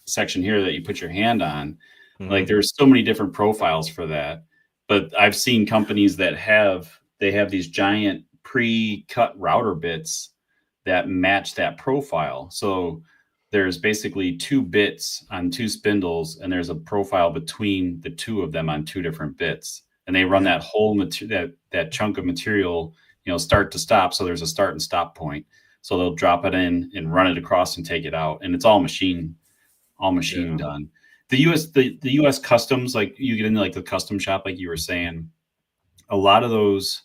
Speaker 4: section here that you put your hand on. Like there's so many different profiles for that. But I've seen companies that have these giant pre-cut router bits that match that profile. So there's basically 2 bits on 2 spindles, and there's a profile between the 2 of them on 2 different bits. And they run that whole that chunk of material, start to stop. So there's a start and stop point. So they'll drop it in and run it across and take it out. And it's all machine done. The US customs, like you get into like the custom shop, like you were saying, a lot of those,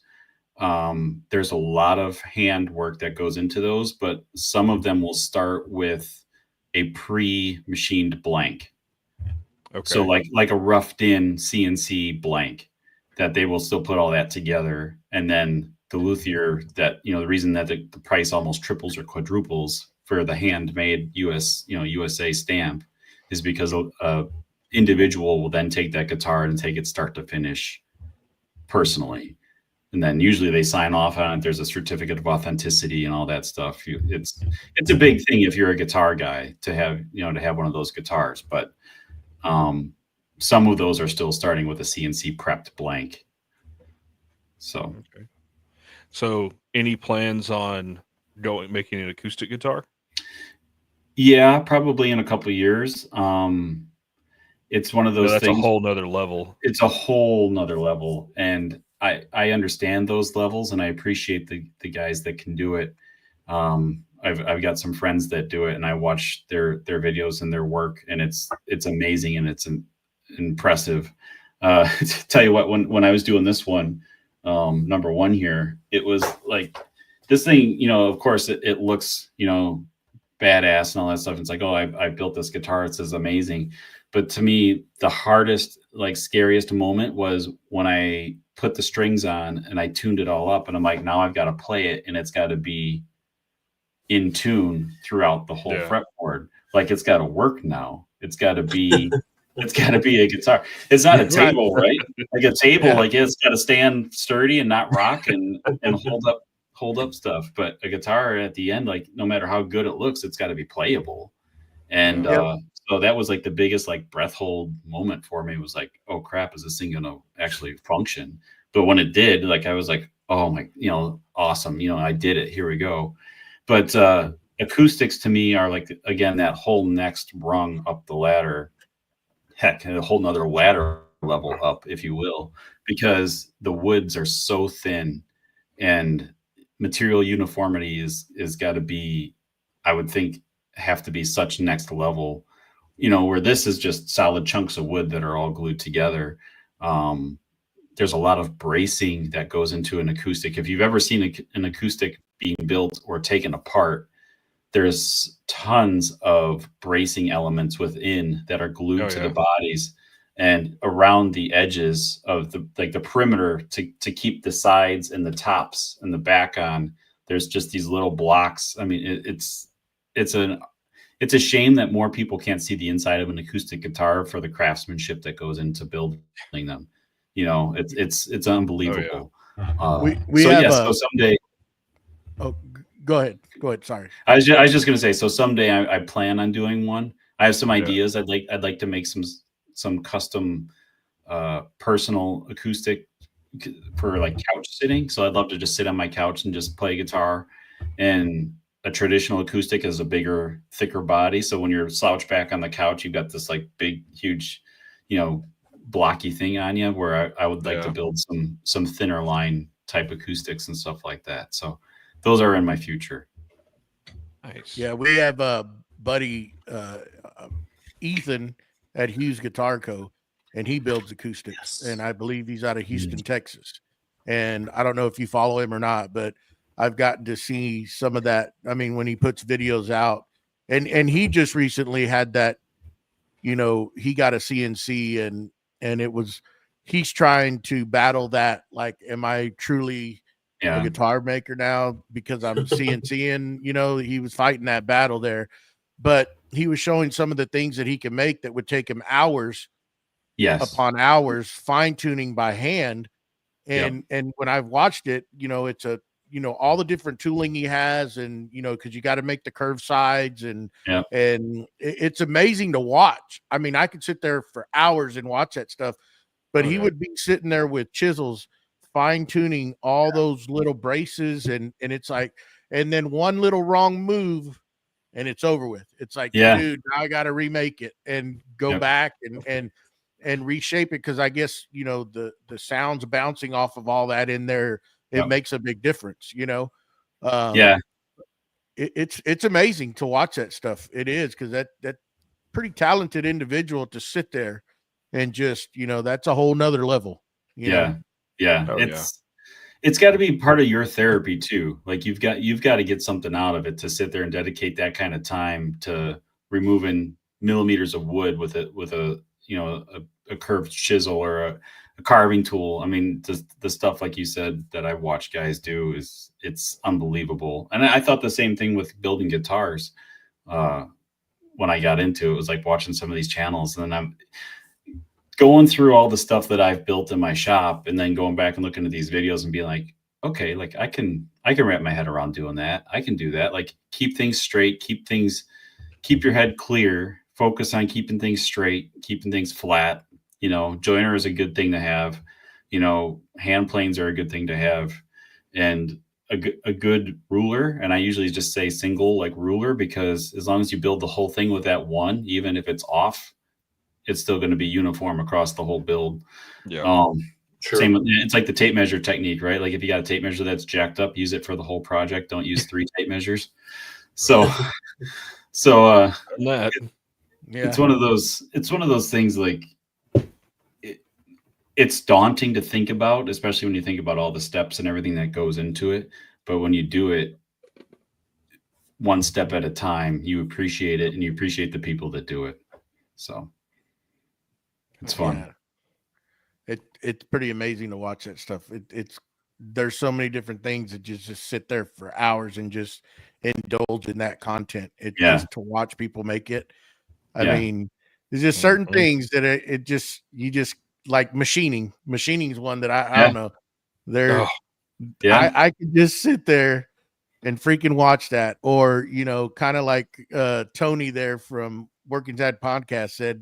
Speaker 4: there's a lot of hand work that goes into those, but some of them will start with a pre-machined blank. Okay. So like a roughed in CNC blank that they will still put all that together. And then the luthier that, the reason that the price almost triples or quadruples for the handmade USA stamp is because a individual will then take that guitar and take it start to finish personally. And then usually they sign off on it. There's a certificate of authenticity and all that stuff. It's a big thing if you're a guitar guy to have one of those guitars. But some of those are still starting with a CNC prepped blank.
Speaker 3: So any plans on making an acoustic guitar?
Speaker 4: Yeah, probably in a couple of years. It's one of those things.
Speaker 3: That's a whole nother level.
Speaker 4: It's a whole nother level. And I understand those levels, and I appreciate the guys that can do it. I've got some friends that do it, and I watch their videos and their work, and it's amazing and it's impressive. To tell you what, when I was doing this one, number one here, it was like this thing, you know, of course it looks, you know, badass and all that stuff. It's like, oh, I built this guitar. It's amazing. But to me, the hardest, like scariest moment was when I put the strings on and I tuned it all up, and I'm like, now I've got to play it, and it's got to be in tune throughout the whole fretboard. Like it's got to work now. It's got to be it's got to be a guitar. It's not a table, right? Like a table, like it's got to stand sturdy and not rock and hold up stuff. But a guitar at the end, like no matter how good it looks, it's got to be playable. And so that was like the biggest like breath hold moment for me. Was like, oh crap, is this thing gonna actually function? But when it did, like I was like, oh my, you know, awesome, you know, I did it. Here we go. But acoustics to me are like, again, that whole next rung up the ladder. Heck, a whole nother ladder level up, if you will, because the woods are so thin, and material uniformity is got to be, I would think, have to be such next level, you know, where this is just solid chunks of wood that are all glued together. There's a lot of bracing that goes into an acoustic. If you've ever seen an acoustic being built or taken apart, there's tons of bracing elements within that are glued to the bodies and around the edges of the perimeter to keep the sides and the tops and the back on. There's just these little blocks. I mean, it's a shame that more people can't see the inside of an acoustic guitar for the craftsmanship that goes into building them. You know, it's unbelievable. So someday.
Speaker 2: Oh, go ahead. Sorry.
Speaker 4: I was just going to say, so someday I plan on doing one. I have some ideas. I'd like to make some custom personal acoustic for like couch sitting. So I'd love to just sit on my couch and just play guitar. And a traditional acoustic is a bigger, thicker body. So when you're slouched back on the couch, you've got this like big, huge, you know, blocky thing on you, where I would like to build some thinner line type acoustics and stuff like that. So those are in my future.
Speaker 3: Nice.
Speaker 2: Yeah, we have a buddy, Ethan at Hughes Guitar Co., and he builds acoustics. And I believe he's out of Houston, Texas. And I don't know if you follow him or not, but I've gotten to see some of that. I mean, when he puts videos out, and he just recently had that, you know, he got a CNC and it was, he's trying to battle that. Like, am I truly a guitar maker now because I'm CNCing? You know, he was fighting that battle there, but he was showing some of the things that he can make that would take him hours upon hours, fine tuning by hand. And when I've watched it, you know, it's a, you know, all the different tooling he has, and, you know, because you got to make the curved sides, and it's amazing to watch. I mean, I could sit there for hours and watch that stuff, but he would be sitting there with chisels, fine tuning all those little braces, and it's like, and then one little wrong move and it's over with. It's like, dude, now I got to remake it and go back and reshape it, because I guess, you know, the sounds bouncing off of all that in there, it makes a big difference, you know. It's amazing to watch that stuff. It is, because that pretty talented individual to sit there and just, you know, that's a whole nother level. You know?
Speaker 4: It's got to be part of your therapy too. Like you've got to get something out of it to sit there and dedicate that kind of time to removing millimeters of wood with a you know, a curved chisel or a carving tool. I mean, the stuff, like you said, that I've watched guys do it's unbelievable. And I thought the same thing with building guitars. When I got into it, it was like watching some of these channels, and then I'm going through all the stuff that I've built in my shop, and then going back and looking at these videos and being like, okay, like I can wrap my head around doing that. I can do that. Like, keep things straight, keep your head clear, focus on keeping things straight, keeping things flat. You know, joiner is a good thing to have. You know, hand planes are a good thing to have, and a good ruler. And I usually just say single, like, ruler, because as long as you build the whole thing with that one, even if it's off, it's still going to be uniform across the whole build.
Speaker 1: True.
Speaker 4: Same. It's like the tape measure technique, right? Like if you got a tape measure that's jacked up, use it for the whole project. Don't use 3 tape measures. So,
Speaker 3: That.
Speaker 2: Yeah.
Speaker 4: it's one of those things like it's daunting to think about, especially when you think about all the steps and everything that goes into it. But when you do it one step at a time, you appreciate it, and you appreciate the people that do it. So it's fun.
Speaker 2: Yeah. It's pretty amazing to watch that stuff. There's so many different things that just sit there for hours and just indulge in that content. Just to watch people make it. I mean, there's just certain things that you just like machining. Machining is one that I don't know. I could just sit there and freaking watch that, or kind of like Tony there from Working Dad Podcast said,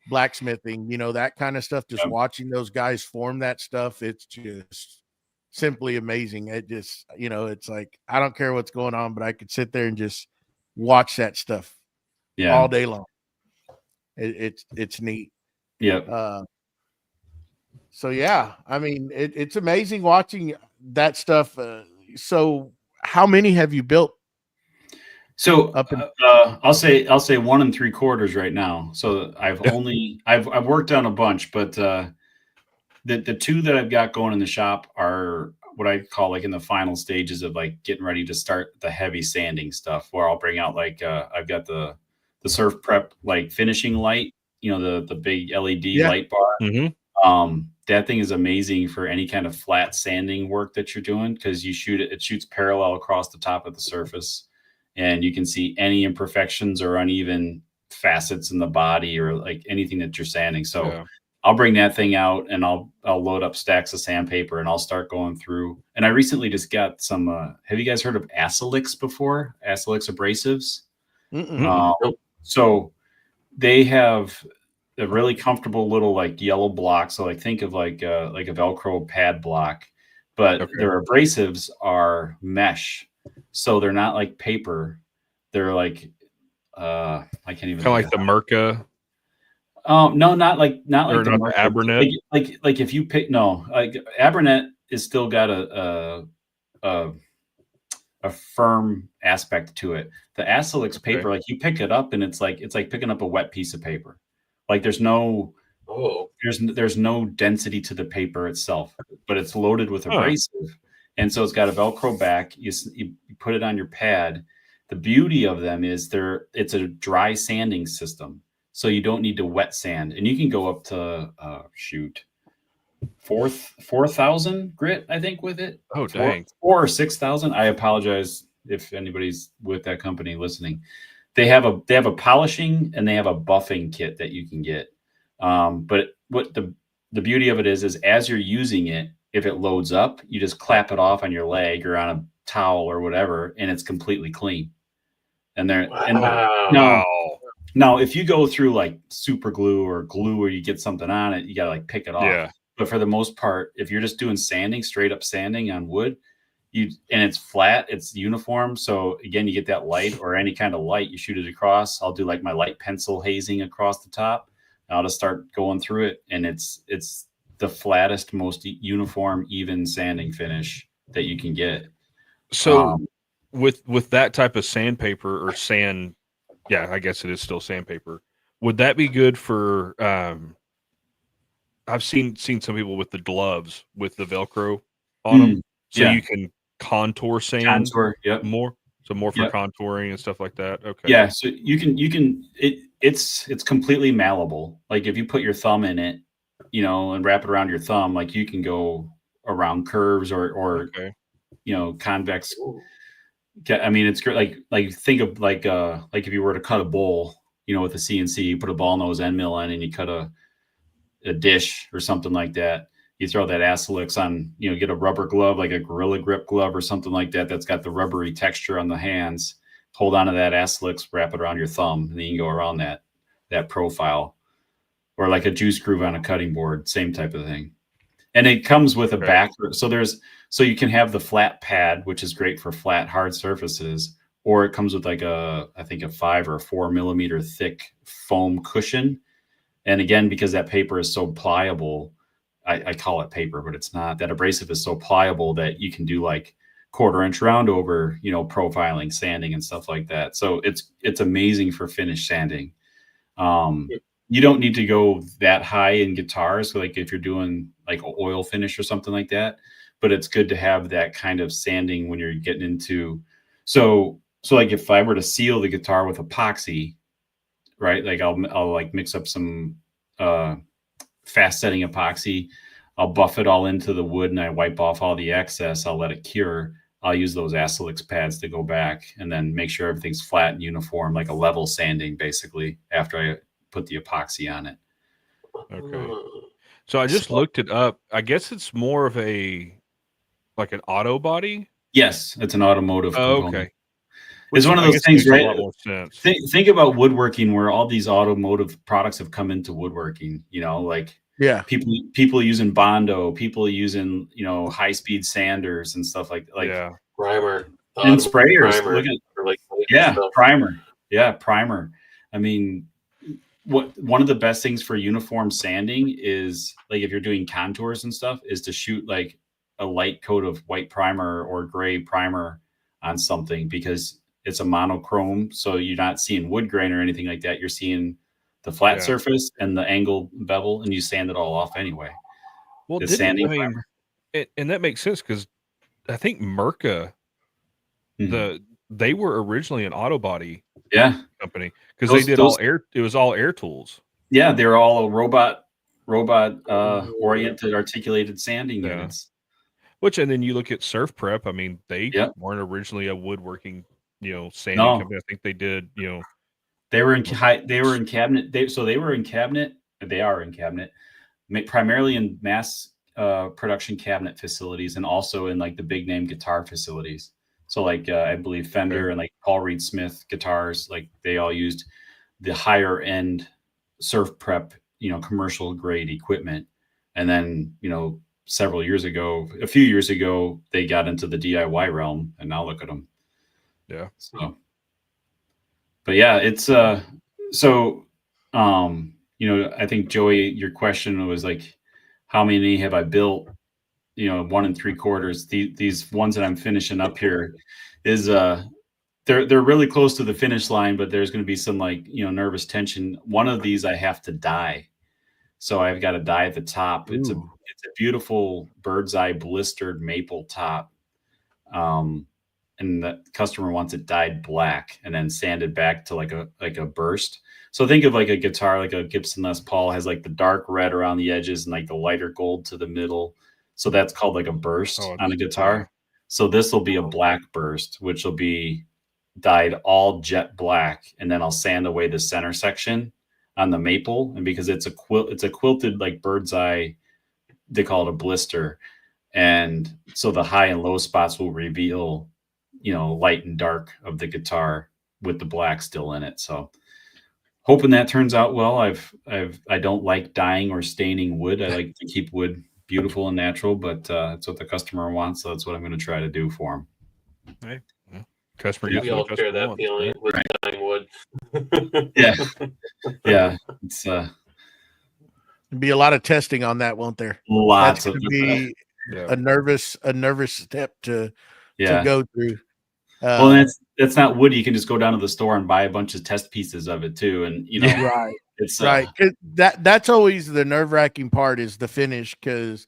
Speaker 2: blacksmithing, that kind of stuff. Just watching those guys form that stuff, it's just simply amazing. It just, it's like I don't care what's going on, but I could sit there and just watch that stuff all day long. It's neat. So yeah, I mean, it's amazing watching that stuff. So how many have you built?
Speaker 4: So I'll say 1 3/4 right now. So I've worked on a bunch, but the 2 that I've got going in the shop are what I call like in the final stages of like getting ready to start the heavy sanding stuff, where I'll bring out like I've got the Surf Prep like finishing light, the big LED light bar.
Speaker 3: Mm-hmm.
Speaker 4: That thing is amazing for any kind of flat sanding work that you're doing, because it shoots parallel across the top of the surface, and you can see any imperfections or uneven facets in the body or like anything that you're sanding. So I'll bring that thing out and I'll load up stacks of sandpaper and I'll start going through. And I recently just got some, have you guys heard of Asalix before? Asalix abrasives? So they have a really comfortable little like yellow block. So like think of like a Velcro pad block, but their abrasives are mesh. So they're not like paper. They're like, I can't even.
Speaker 3: Kind of like the Merca.
Speaker 4: No, not like the
Speaker 3: Abernet.
Speaker 4: Like if you pick like Abernet is still got a firm aspect to it. The Asalix paper, like you pick it up and it's like picking up a wet piece of paper. Like there's no density to the paper itself, but it's loaded with abrasive, and so it's got a Velcro back. You put it on your pad. The beauty of them is it's a dry sanding system. So you don't need to wet sand, and you can go up to 4,000 grit, I think, with it.
Speaker 3: Oh, dang.
Speaker 4: 4 or 6,000. I apologize if anybody's with that company listening. They have a polishing and they have a buffing kit that you can get. But what the beauty of it is as you're using it, if it loads up, you just clap it off on your leg or on a towel or whatever, and it's completely clean. And now, if you go through like super glue or glue, or you get something on it, you got to like pick it off.
Speaker 3: Yeah.
Speaker 4: But for the most part, if you're just doing sanding, straight up sanding on wood, and it's flat, it's uniform. So again, you get that light or any kind of light, you shoot it across. I'll do like my light pencil hazing across the top. And I'll just start going through it, and it's the flattest, most uniform, even sanding finish that you can get.
Speaker 3: So with that type of sandpaper or sand. Yeah, I guess it is still sandpaper. Would that be good for? I've seen some people with the gloves with the Velcro on them, so you can contour sand more. So more for contouring and stuff like that. Okay.
Speaker 4: Yeah, so you can. It's completely malleable. Like if you put your thumb in it, and wrap it around your thumb, like you can go around curves or convex. I mean, it's great. Like think of like if you were to cut a bowl, with a CNC, you put a ball nose end mill in and you cut a dish or something like that. You throw that Asalix on, get a rubber glove, like a Gorilla Grip glove or something like that. That's got the rubbery texture on the hands. Hold on to that Asalix, wrap it around your thumb, and then you can go around that profile, or like a juice groove on a cutting board, same type of thing. And it comes with a back. So you can have the flat pad, which is great for flat, hard surfaces, or it comes with like I think a 5 or 4 millimeter thick foam cushion. And again, because that paper is so pliable, I call it paper, but it's not. That abrasive is so pliable that you can do like 1/4 inch round over, profiling, sanding, and stuff like that. So it's amazing for finish sanding. You don't need to go that high in guitars, like if you're doing like oil finish or something like that, but it's good to have that kind of sanding when you're getting into. So like if I were to seal the guitar with epoxy, right? Like I'll like mix up some fast setting epoxy. I'll buff it all into the wood and I wipe off all the excess. I'll let it cure. I'll use those Acelix pads to go back and then make sure everything's flat and uniform, like a level sanding basically after I put the epoxy on it.
Speaker 3: Okay. So I just looked it up. I guess it's more of like an auto body.
Speaker 4: Yes, it's an automotive component.
Speaker 3: Okay.
Speaker 4: It's one of those things, right?
Speaker 3: A lot more sense.
Speaker 4: Think about woodworking, where all these automotive products have come into woodworking. Like people using Bondo, people using high-speed sanders and stuff like
Speaker 1: primer
Speaker 4: and sprayers.
Speaker 1: Primer,
Speaker 4: Look at primer. I mean, one of the best things for uniform sanding is, like, if you're doing contours and stuff, is to shoot like a light coat of white primer or gray primer on something, because it's a monochrome, so you're not seeing wood grain or anything like that. You're seeing the flat surface and the angle bevel, and you sand it all off anyway.
Speaker 3: Well, and that makes sense, because I think Mirka, they were originally an auto body company, because they did it was all air tools. Yeah,
Speaker 4: they were all robot oriented articulated sanding units.
Speaker 3: And then you look at Surf Prep. I mean, they weren't originally a woodworking sanding company. I think they did
Speaker 4: they were in cabinet. They are in cabinet, primarily in mass production cabinet facilities, and also in like the big name guitar facilities. So like I believe Fender and like Paul Reed Smith guitars, like they all used the higher end Surf Prep, commercial grade equipment. And then, a few years ago, they got into the DIY realm, and now look at them.
Speaker 3: Yeah.
Speaker 4: So, but yeah, it's I think, Joey, your question was like, how many have I built? 1 3/4. These ones that I'm finishing up here is they're really close to the finish line, but there's going to be some nervous tension. One of these I have to dye, so I've got to dye at the top. Ooh. It's a beautiful bird's eye blistered maple top, and the customer wants it dyed black and then sanded back to like a burst. So think of like a guitar, like a Gibson Les Paul, has like the dark red around the edges and like the lighter gold to the middle. So that's called like a burst on a guitar. So this will be a black burst, which will be dyed all jet black, and then I'll sand away the center section on the maple. And because it's a quilted like bird's eye, they call it a blister, and so the high and low spots will reveal, light and dark of the guitar with the black still in it. So hoping that turns out well. I don't like dyeing or staining wood. I like to keep wood beautiful and natural, but it's what the customer wants, so that's what I'm going to try to do for them.
Speaker 3: Hey, customer,
Speaker 1: we all share that feeling with dyeing wood.
Speaker 4: Yeah. It's
Speaker 2: be a lot of testing on that, won't there?
Speaker 4: Lots
Speaker 2: of be a nervous step to go through.
Speaker 4: Well, that's not wood. You can just go down to the store and buy a bunch of test pieces of it too, and
Speaker 2: right.
Speaker 4: It's
Speaker 2: right. That's always the nerve-wracking part, is the finish, because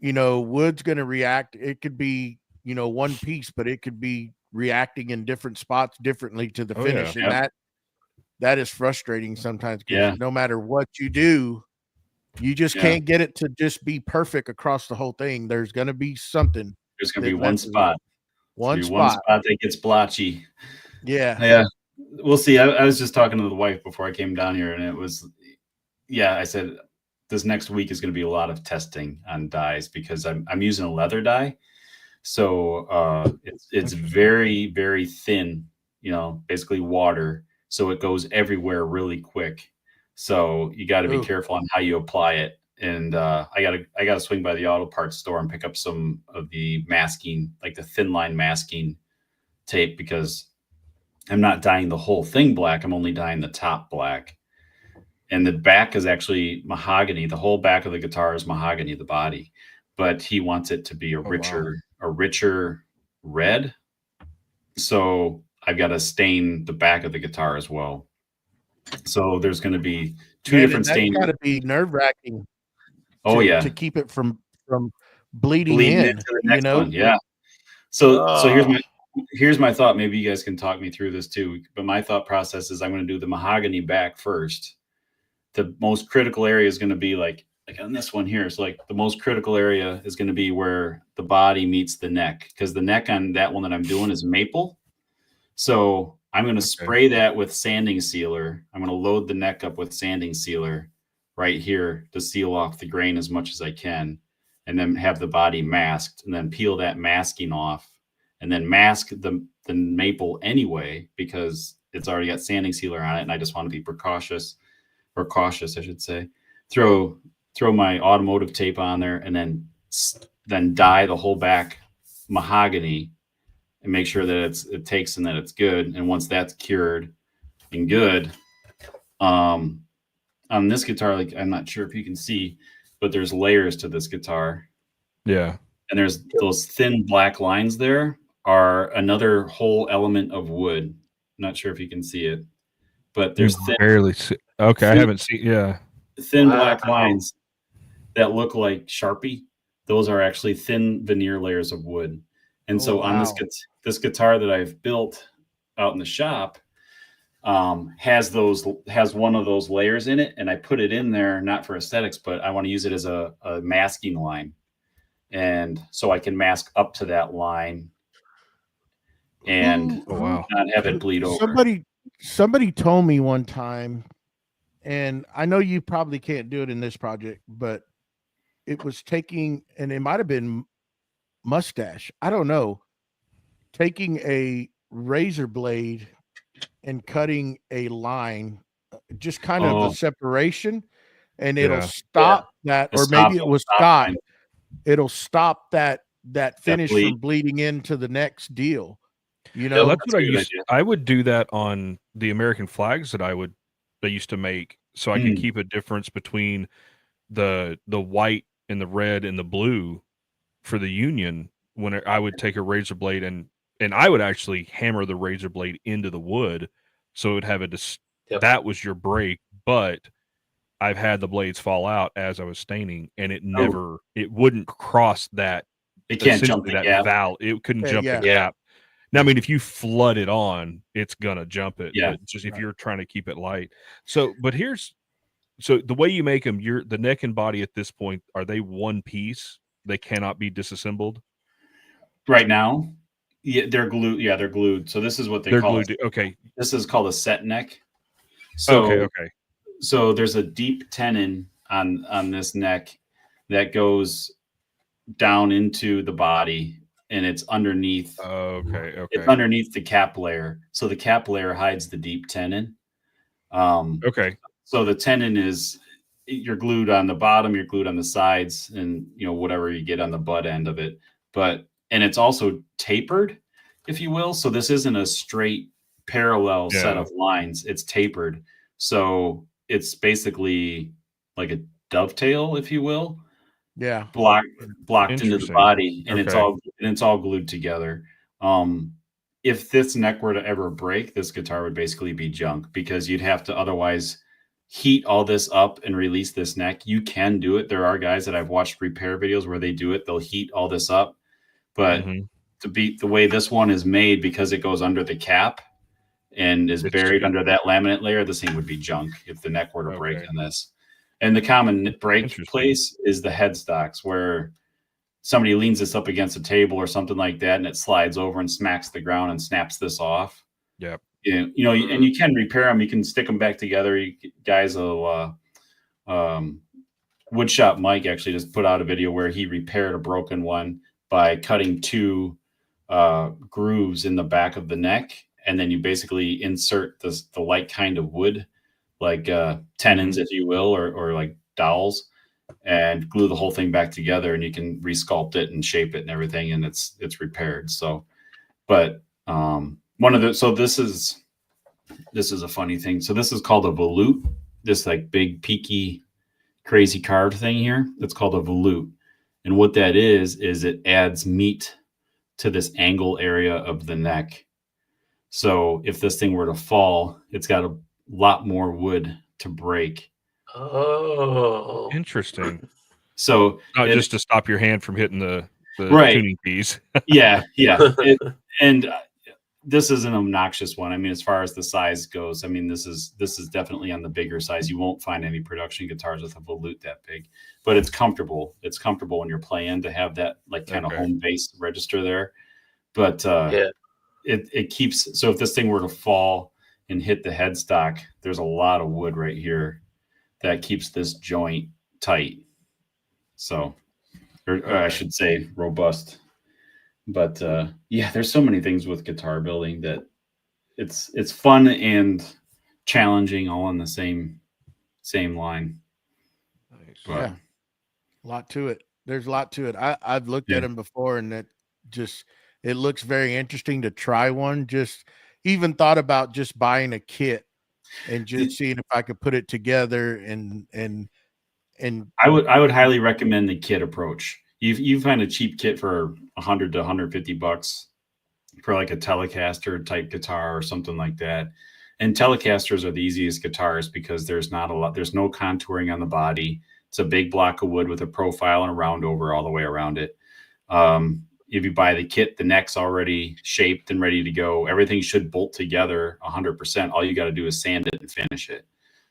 Speaker 2: wood's going to react. It could be one piece, but it could be reacting in different spots differently to the finish, and that is frustrating sometimes. No matter what you do, you just can't get it to just be perfect across the whole thing. There's going to be something.
Speaker 4: There's going to be one spot. One spot that gets blotchy.
Speaker 2: Yeah.
Speaker 4: We'll see. I was just talking to the wife before I came down here, and it was, I said, this next week is going to be a lot of testing on dyes, because I'm using a leather dye. So it's very, very thin, basically water. So it goes everywhere really quick. So you got to be careful on how you apply it. And I gotta swing by the auto parts store and pick up some of the masking, like the thin line masking tape, because I'm not dyeing the whole thing black. I'm only dyeing the top black. and the back is actually mahogany. The whole back of the guitar is mahogany, the body, but he wants it to be a richer red. So I've got to stain the back of the guitar as well. So there's going to be two different stains.
Speaker 2: That's got to be nerve-wracking.
Speaker 4: Oh yeah,
Speaker 2: to keep it from bleeding in.
Speaker 4: Into the next one. Yeah. So here's my thought. Maybe you guys can talk me through this too. But my thought process is I'm going to do the mahogany back first. The most critical area is going to be like on this one here. So like the most critical area is going to be where the body meets the neck, because the neck on that one that I'm doing is maple. So I'm going to spray that with sanding sealer. I'm going to load the neck up with sanding sealer right here to seal off the grain as much as I can, and then have the body masked, and then peel that masking off, and then mask the maple anyway, because it's already got sanding sealer on it. And I just want to be cautious, I should say. Throw my automotive tape on there, and then dye the whole back mahogany, and make sure that it takes and that it's good. And once that's cured and good, on this guitar, like, I'm not sure if you can see, but there's layers to this guitar.
Speaker 3: Yeah.
Speaker 4: And there's those thin black lines there are another whole element of wood. I'm not sure if you can see it, but there's
Speaker 3: barely see. Okay. I haven't seen. Yeah.
Speaker 4: Thin black lines that look like Sharpie. Those are actually thin veneer layers of wood. And so on this guitar that I've built out in the shop, has one of those layers in it, and I put it in there not for aesthetics, but I want to use it as a masking line, and so I can mask up to that line and not have it bleed over.
Speaker 2: Somebody told me one time, and I know you probably can't do it in this project, but it was taking, and it might have been Mustache, I don't know, taking a razor blade and cutting a line, just kind of the separation, and it'll stop that, or maybe it was Scott. It'll stop that finish from bleeding into the next deal. You know,
Speaker 3: that's what I used. I would do that on the American flags that I used to make, so I could keep a difference between the white and the red and the blue for the Union. When I would take a razor blade and I would actually hammer the razor blade into the wood, so it would have that was your break. But I've had the blades fall out as I was staining, and it wouldn't cross that.
Speaker 4: It can't jump that gap.
Speaker 3: It couldn't jump the gap. Now, I mean, if you flood it on, it's gonna jump it. Yeah. But just if you're trying to keep it light. So the way you make them, the neck and body at this point, are they one piece? They cannot be disassembled
Speaker 4: right now. Yeah, they're glued. Yeah, they're glued. So this is what they're call
Speaker 3: glued. Okay.
Speaker 4: This is called a set neck. So,
Speaker 3: okay.
Speaker 4: So there's a deep tenon on this neck that goes down into the body, and it's underneath.
Speaker 3: Okay.
Speaker 4: It's underneath the cap layer. So the cap layer hides the deep tenon.
Speaker 3: Okay.
Speaker 4: So the tenon you're glued on the bottom, you're glued on the sides, and whatever you get on the butt end of it. And it's also tapered, if you will. So this isn't a straight parallel set of lines. It's tapered. So it's basically like a dovetail, if you will.
Speaker 2: Yeah.
Speaker 4: Blocked into the body, and it's all glued together. If this neck were to ever break, this guitar would basically be junk, because you'd have to otherwise heat all this up and release this neck. You can do it. There are guys that I've watched repair videos where they do it. They'll heat all this up. But to beat the way this one is made, because it goes under the cap and is buried under that laminate layer, this thing would be junk if the neck were to break in this. And the common break place is the headstocks, where somebody leans this up against a table or something like that, and it slides over and smacks the ground and snaps this off.
Speaker 3: Yep.
Speaker 4: And you can repair them. You can stick them back together. Guys will, Woodshop Mike actually just put out a video where he repaired a broken one by cutting two grooves in the back of the neck, and then you basically insert the light kind of wood, like tenons, if you will, or like dowels, and glue the whole thing back together, and you can resculpt it and shape it and everything, and it's repaired. So, but this is a funny thing. So this is called a volute this like big peaky crazy carved thing here that's called a volute. And what that is it adds meat to this angle area of the neck. So if this thing were to fall, it's got a lot more wood to break.
Speaker 1: Oh,
Speaker 3: Interesting.
Speaker 4: So
Speaker 3: Not just to stop your hand from hitting the
Speaker 4: Right.
Speaker 3: tuning keys.
Speaker 4: yeah. And this is an obnoxious one. I mean, as far as the size goes, I mean, this is definitely on the bigger size. You won't find any production guitars with a volute that big, but it's comfortable. It's comfortable when you're playing to have that like kind of home base register there. But it keeps, so if this thing were to fall and hit the headstock, there's a lot of wood right here that keeps this joint tight. So, or I should say robust. But yeah, there's so many things with guitar building that it's fun and challenging all in the same line.
Speaker 3: Nice.
Speaker 4: But,
Speaker 2: Yeah, a lot to it. There's a lot to it. I've looked at them before, and it looks very interesting to try one. Just even thought about just buying a kit and just seeing if I could put it together. And
Speaker 4: I would highly recommend the kit approach. You find a cheap kit for $100 to $150 for like a Telecaster type guitar or something like that. And Telecasters are the easiest guitars because there's no contouring on the body. It's a big block of wood with a profile and a round over all the way around it. If you buy the kit, the neck's already shaped and ready to go. Everything should bolt together 100%. All you got to do is sand it and finish it.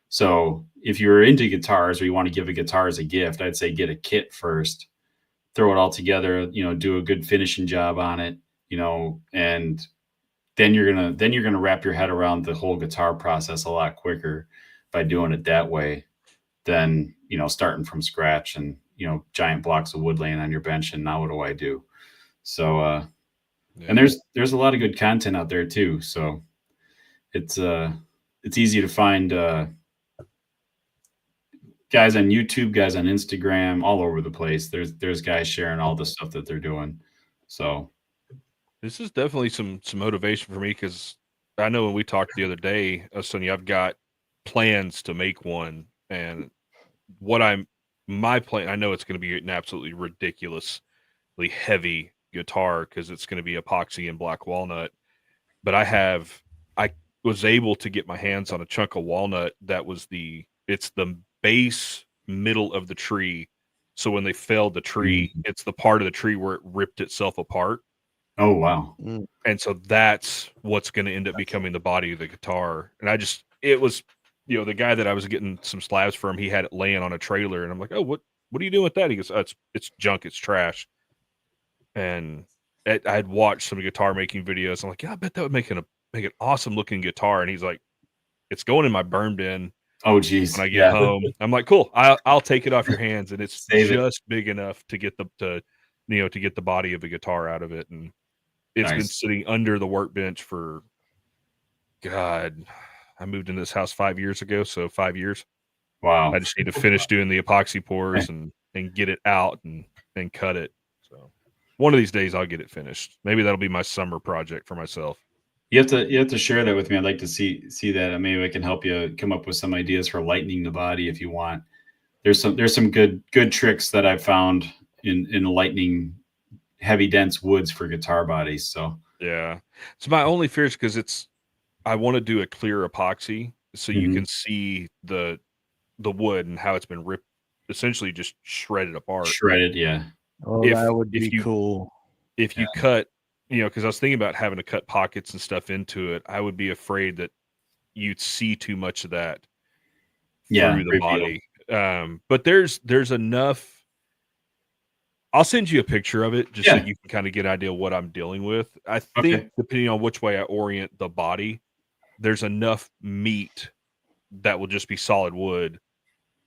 Speaker 4: So if you're into guitars or you want to give a guitar as a gift, I'd say get a kit first, throw it all together, do a good finishing job on it, and then you're gonna wrap your head around the whole guitar process a lot quicker by doing it that way than starting from scratch and giant blocks of wood laying on your bench and now what do I do? So and there's a lot of good content out there too. So it's easy to find guys on YouTube, guys on Instagram, all over the place. There's guys sharing all the stuff that they're doing. So
Speaker 3: this is definitely some motivation for me because I know when we talked the other day, Sonny, I've got plans to make one, and my plan, I know it's going to be an absolutely ridiculously heavy guitar because it's going to be epoxy and black walnut, but I was able to get my hands on a chunk of walnut that was it's the base middle of the tree. So when they felled the tree, it's the part of the tree where it ripped itself apart.
Speaker 4: Oh, wow.
Speaker 3: And so that's what's going to end up becoming the body of the guitar. And it was, the guy that I was getting some slabs from, he had it laying on a trailer. And I'm like, oh, what are you doing with that? He goes, oh, it's junk. It's trash. And I'd watched some guitar making videos. I'm like, yeah, I bet that would make an awesome looking guitar. And he's like, it's going in my burn bin.
Speaker 4: Oh, geez.
Speaker 3: When I get home, I'm like, cool. I'll take it off your hands, and it's big enough to get to get the body of the guitar out of it. And it's been sitting under the workbench for, God, I moved into this house 5 years ago, so 5 years.
Speaker 4: Wow.
Speaker 3: I just need to finish doing the epoxy pours and get it out and cut it. So one of these days I'll get it finished. Maybe that'll be my summer project for myself.
Speaker 4: You have to share that with me. I'd like to see that, and maybe I can help you come up with some ideas for lightening the body if you want. There's some good tricks that I've found in lightening heavy dense woods for guitar bodies. So
Speaker 3: yeah, so my only fear is because I want to do a clear epoxy so you can see the wood and how it's been ripped, essentially just shredded apart.
Speaker 4: Shredded, yeah.
Speaker 2: Oh, that would be cool.
Speaker 3: If you cut. Because I was thinking about having to cut pockets and stuff into it. I would be afraid that you'd see too much of that through the body. But there's enough. I'll send you a picture of it just so you can kind of get an idea of what I'm dealing with. I think depending on which way I orient the body, there's enough meat that will just be solid wood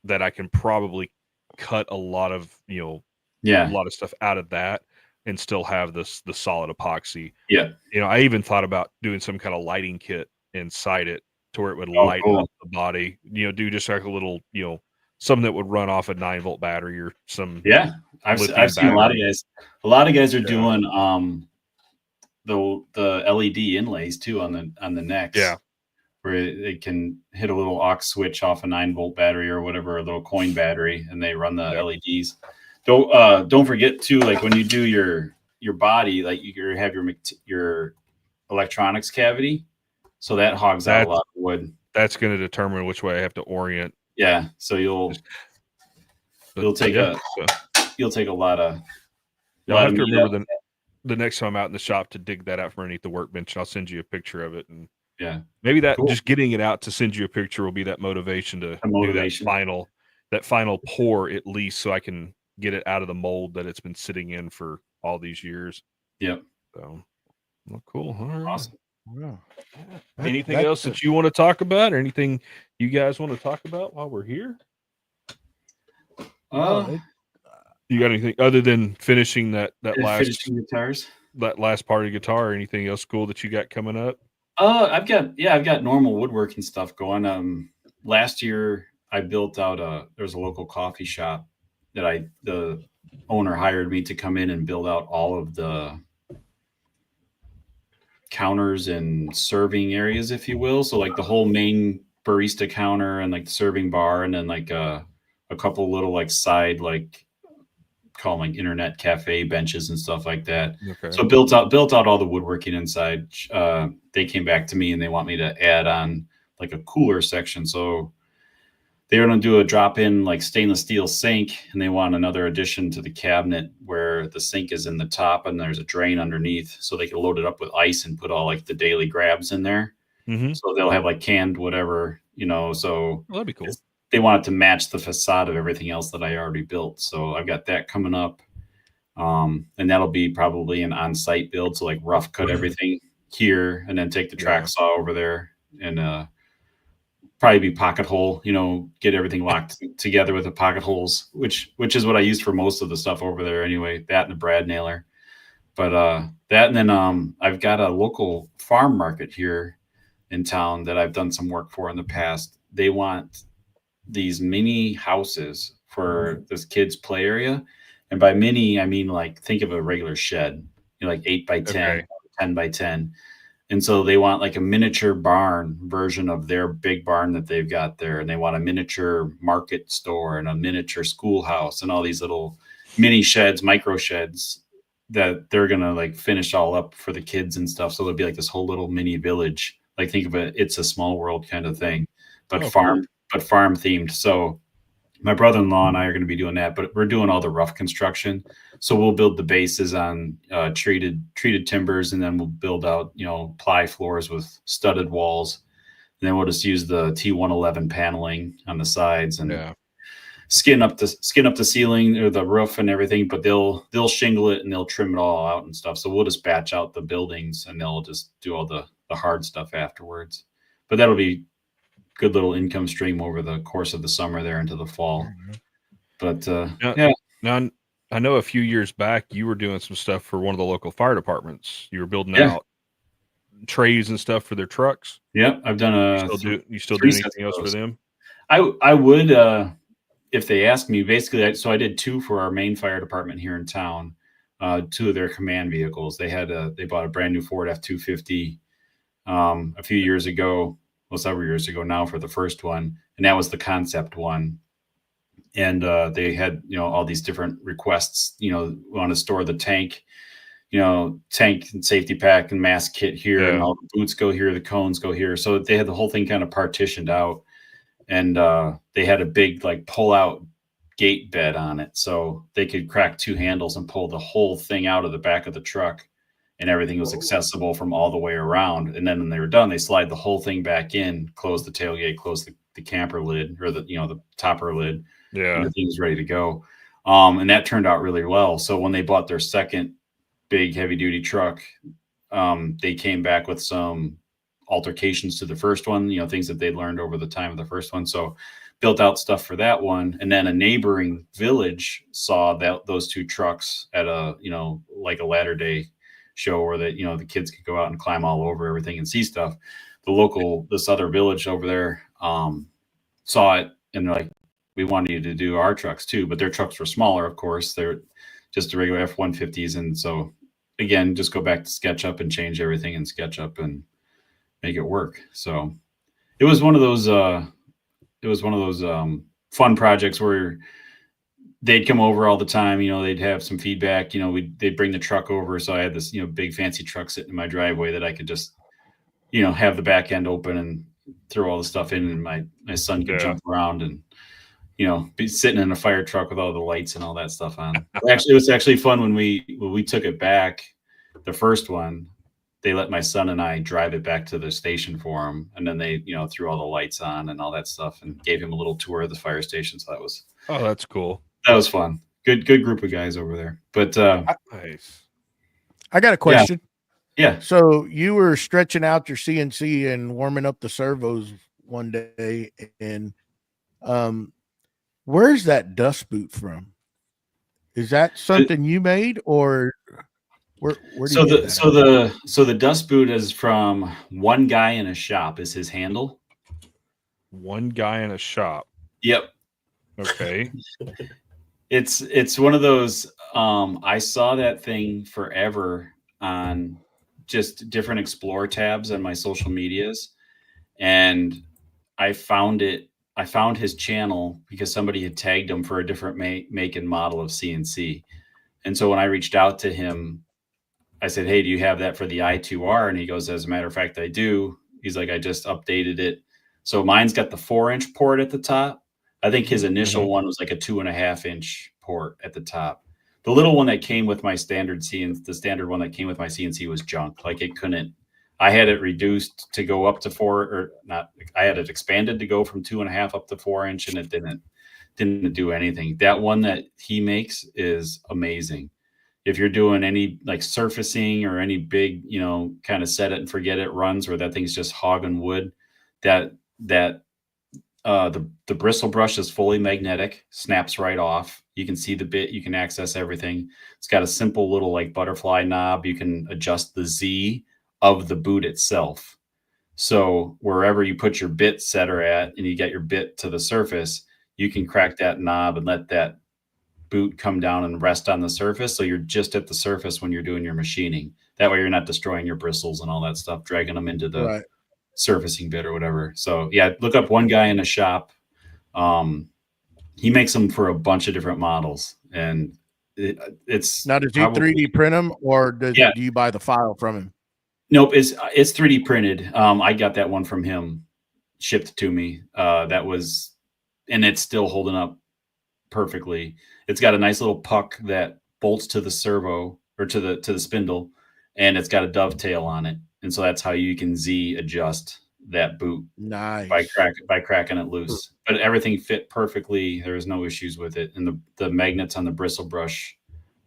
Speaker 3: that I can probably cut a lot of a lot of stuff out of that and still have the solid epoxy.
Speaker 4: Yeah.
Speaker 3: I even thought about doing some kind of lighting kit inside it to where it would light up the body, do just like a little, something that would run off a 9-volt battery or some. Yeah.
Speaker 4: I've seen a lot of guys are doing, the LED inlays too on the necks.
Speaker 3: Yeah.
Speaker 4: where it can hit a little aux switch off a 9-volt battery or whatever, a little coin battery, and they run the LEDs. Don't forget too, like when you do your body, like you have your electronics cavity, so that hogs out a lot of wood.
Speaker 3: That's going to determine which way I have to orient.
Speaker 4: Yeah, so you'll take a lot of.
Speaker 3: I'll have to remember the next time I'm out in the shop to dig that out from underneath the workbench. And I'll send you a picture of it, and maybe that just getting it out to send you a picture will be that motivation to do that final pour at least, so I can get it out of the mold that it's been sitting in for all these years.
Speaker 4: Yep.
Speaker 3: So, well, cool. All right.
Speaker 4: Awesome.
Speaker 2: Wow.
Speaker 3: Anything else that you want to talk about, or anything you guys want to talk about while we're here? You got anything other than finishing that last
Speaker 4: guitars?
Speaker 3: That last part of guitar, or anything else cool that you got coming up?
Speaker 4: I've got normal woodworking stuff going. Last year I built out there's a local coffee shop that the owner hired me to come in and build out all of the counters and serving areas, if you will. So like the whole main barista counter and like the serving bar, and then like a couple little like side, like call them like internet cafe benches and stuff like that. Okay. So built out all the woodworking inside. They came back to me and they want me to add on like a cooler section. So they were going to do a drop-in like stainless steel sink, and they want another addition to the cabinet where the sink is in the top and there's a drain underneath, so they can load it up with ice and put all like the daily grabs in there. Mm-hmm. So they'll have like canned whatever, so
Speaker 3: that'd be cool.
Speaker 4: They want it to match the facade of everything else that I already built. So I've got that coming up. And that'll be probably an on-site build. So like rough cut everything here and then take the track saw over there and probably be pocket hole, get everything locked together with the pocket holes, which is what I used for most of the stuff over there anyway, that and the brad nailer. But that, and then I've got a local farm market here in town that I've done some work for in the past. They want these mini houses for this kids play area. And by mini, I mean, like, think of a regular shed, like 8 by 10, 10 by 10. And so they want like a miniature barn version of their big barn that they've got there. And they want a miniature market store and a miniature schoolhouse and all these little mini sheds, micro sheds that they're going to like finish all up for the kids and stuff. So there'll be like this whole little mini village. Like think of it, It's a Small World kind of thing, but farm themed. So my brother-in-law and I are going to be doing that, but we're doing all the rough construction. So we'll build the bases on treated timbers, and then we'll build out, ply floors with studded walls. And then we'll just use the T111 paneling on the sides and skin up the ceiling or the roof and everything. But they'll shingle it and they'll trim it all out and stuff. So we'll just batch out the buildings and they'll just do all the hard stuff afterwards. But that'll be good little income stream over the course of the summer there into the fall. But
Speaker 3: now I know a few years back you were doing some stuff for one of the local fire departments. You were building out trays and stuff for their trucks.
Speaker 4: Yep, I've done
Speaker 3: you still do anything else for them?
Speaker 4: I would if they ask me. Basically, so I did 2 for our main fire department here in town. 2 of their command vehicles. They bought a brand new Ford F-250 a few years ago. Well, several years ago now for the first one. And that was the concept one. And they had, all these different requests, we want to store the tank, tank and safety pack and mask kit here, and all the boots go here, the cones go here. So they had the whole thing kind of partitioned out, and they had a big like pull out gate bed on it. So they could crack 2 handles and pull the whole thing out of the back of the truck. And everything was accessible from all the way around. And then when they were done, they slide the whole thing back in, close the tailgate, close the camper lid or the topper lid.
Speaker 3: Yeah.
Speaker 4: And the thing's ready to go. And that turned out really well. So when they bought their second big heavy duty truck, they came back with some altercations to the first one, things that they'd learned over the time of the first one. So built out stuff for that one. And then a neighboring village saw those 2 trucks at a, like a ladder day show where the kids could go out and climb all over everything and see stuff. This other village over there saw it, and they're like, we wanted you to do our trucks too, but their trucks were smaller, of course. They're just the regular F-150s. And so again, just go back to SketchUp and change everything in SketchUp and make it work. So it was one of those fun projects where they'd come over all the time. They'd have some feedback. They'd bring the truck over, so I had this big fancy truck sitting in my driveway that I could just have the back end open and throw all the stuff in, and my son could jump around and be sitting in a fire truck with all the lights and all that stuff on. Actually, it was actually fun when we took it back, the first one. They let my son and I drive it back to the station for him, and then they threw all the lights on and all that stuff and gave him a little tour of the fire station. So
Speaker 3: that's cool.
Speaker 4: That was fun. Good group of guys over there. But
Speaker 3: nice.
Speaker 2: I got a question.
Speaker 4: Yeah.
Speaker 2: So you were stretching out your CNC and warming up the servos one day, and where's that dust boot from? Is that something you made, or where do you get that?
Speaker 4: So the dust boot is from One Guy in a Shop is his handle.
Speaker 3: One Guy in a Shop.
Speaker 4: Yep.
Speaker 3: Okay.
Speaker 4: It's one of those. I saw that thing forever on just different explore tabs on my social medias, and I found his channel because somebody had tagged him for a different make and model of CNC. And so when I reached out to him, I said, "Hey, do you have that for the I2R?" And he goes, "As a matter of fact, I do." He's like, "I just updated it." So mine's got the 4-inch port at the top. I think his initial one was like a 2.5-inch port at the top. The little one that came with my standard CNC, the standard one that came with my CNC was junk. Like it couldn't. I had it reduced to go up to 4, or not. I had it expanded to go from 2.5 up to 4-inch, and it didn't do anything. That one that he makes is amazing. If you're doing any like surfacing or any big, kind of set it and forget it runs where that thing's just hogging wood, the bristle brush is fully magnetic, snaps right off. You can see the bit, you can access everything. It's got a simple little like butterfly knob. You can adjust the Z of the boot itself. So wherever you put your bit setter at and you get your bit to the surface, you can crack that knob and let that boot come down and rest on the surface. So you're just at the surface when you're doing your machining. That way you're not destroying your bristles and all that stuff, dragging them into the surfacing bit or whatever. So yeah, look up One Guy in a Shop. He makes them for a bunch of different models, and it's
Speaker 2: now, does he 3D print them, or do you buy the file from him?
Speaker 4: Nope, it's 3D printed. I got that one from him, shipped to me. And it's still holding up perfectly. It's got a nice little puck that bolts to the servo or to the spindle, and it's got a dovetail on it. And so that's how you can Z adjust that boot.
Speaker 2: Nice.
Speaker 4: By cracking it loose. But everything fit perfectly. There's no issues with it. And the magnets on the bristle brush,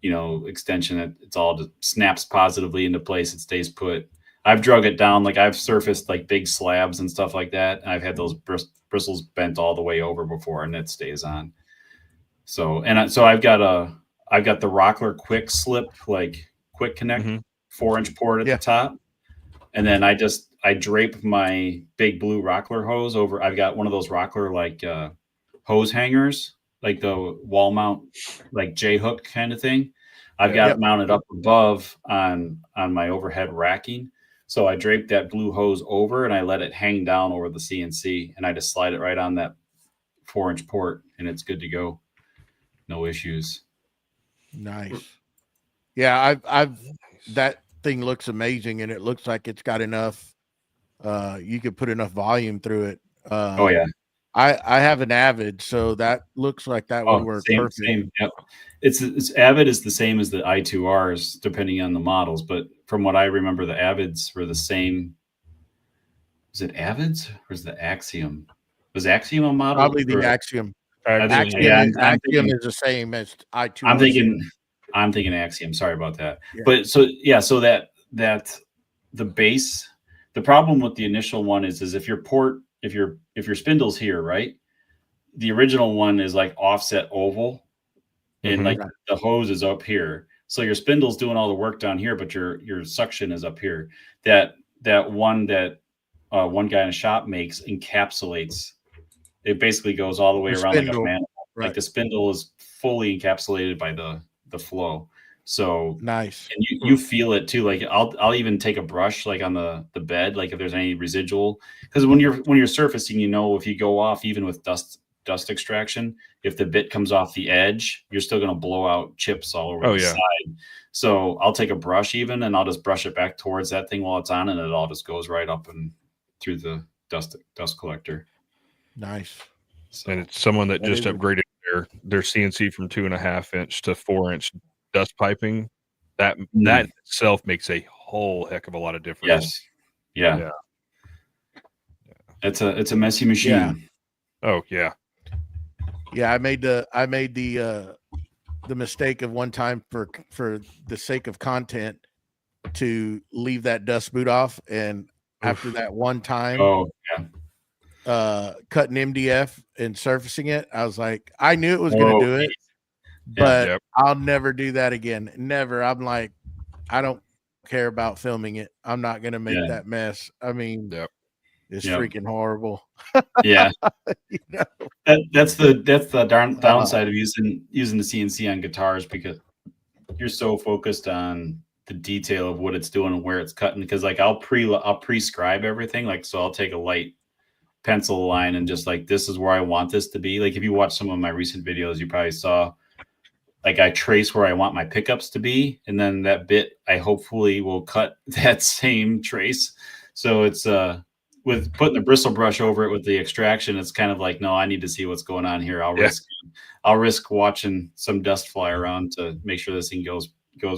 Speaker 4: extension, it's all just snaps positively into place. It stays put. I've drug it down. Like I've surfaced like big slabs and stuff like that. And I've had those bristles bent all the way over before, and it stays on. So I've got the Wackerle quick slip, like quick connect 4-inch port at the top. And then I drape my big blue Wackerle hose over. I've got one of those Wackerle like hose hangers, like the wall mount, like J-hook kind of thing. I've got it mounted up above on my overhead racking. So I drape that blue hose over and I let it hang down over the CNC, and I just slide it right on that 4-inch port, and it's good to go. No issues.
Speaker 2: Nice. Yeah, I've that thing looks amazing, and it looks like it's got enough. You could put enough volume through it.
Speaker 4: Oh yeah.
Speaker 2: I have an Avid, so that looks like that would work perfect.
Speaker 4: Same. Yep. It's Avid is the same as the I2Rs depending on the models, but from what I remember, the Avids were the same. Was it Avids or was the Axiom? Was Axiom a model?
Speaker 2: Probably the Axiom.
Speaker 4: Axiom
Speaker 2: is the same as I2.
Speaker 4: I'm thinking Axiom. Sorry about that. Yeah. But so that the base. The problem with the initial one is if your spindle's here, right? The original one is like offset oval, and like the hose is up here. So your spindle's doing all the work down here, but your suction is up here. That one that One Guy in a Shop makes encapsulates. It basically goes all the way around like a manifold. Right. Like the spindle is fully encapsulated by the flow. So
Speaker 2: Nice.
Speaker 4: and you feel it too. Like I'll even take a brush like on the bed, like if there's any residual, because when you're surfacing, if you go off even with dust extraction, if the bit comes off the edge, you're still going to blow out chips all over the side. So I'll take a brush even, and I'll just brush it back towards that thing while it's on, and it all just goes right up and through the dust collector.
Speaker 2: Nice.
Speaker 3: So, and it's someone that just upgraded their CNC from 2.5 inch to 4 inch dust piping. That itself makes a whole heck of a lot of difference.
Speaker 4: Yes. Yeah. It's a messy machine.
Speaker 2: Yeah.
Speaker 3: Oh yeah.
Speaker 2: Yeah, I made the mistake of one time for the sake of content to leave that dust boot off, and after that one time, cutting MDF and surfacing it, I was like, I knew it was going to do it, but I'll never do that again. Never. I'm like, I don't care about filming it. I'm not going to make that mess. I mean, it's freaking horrible.
Speaker 4: Yeah. That's the downside of using the CNC on guitars, because you're so focused on the detail of what it's doing and where it's cutting. Because like I'll prescribe everything. Like, so I'll take a light pencil line and just like, this is where I want this to be. Like if you watch some of my recent videos, you probably saw like I trace where I want my pickups to be, and then that bit I hopefully will cut that same trace. So it's with putting the bristle brush over it with the extraction, it's kind of like, no, I need to see what's going on here. I'll risk watching some dust fly around to make sure this thing goes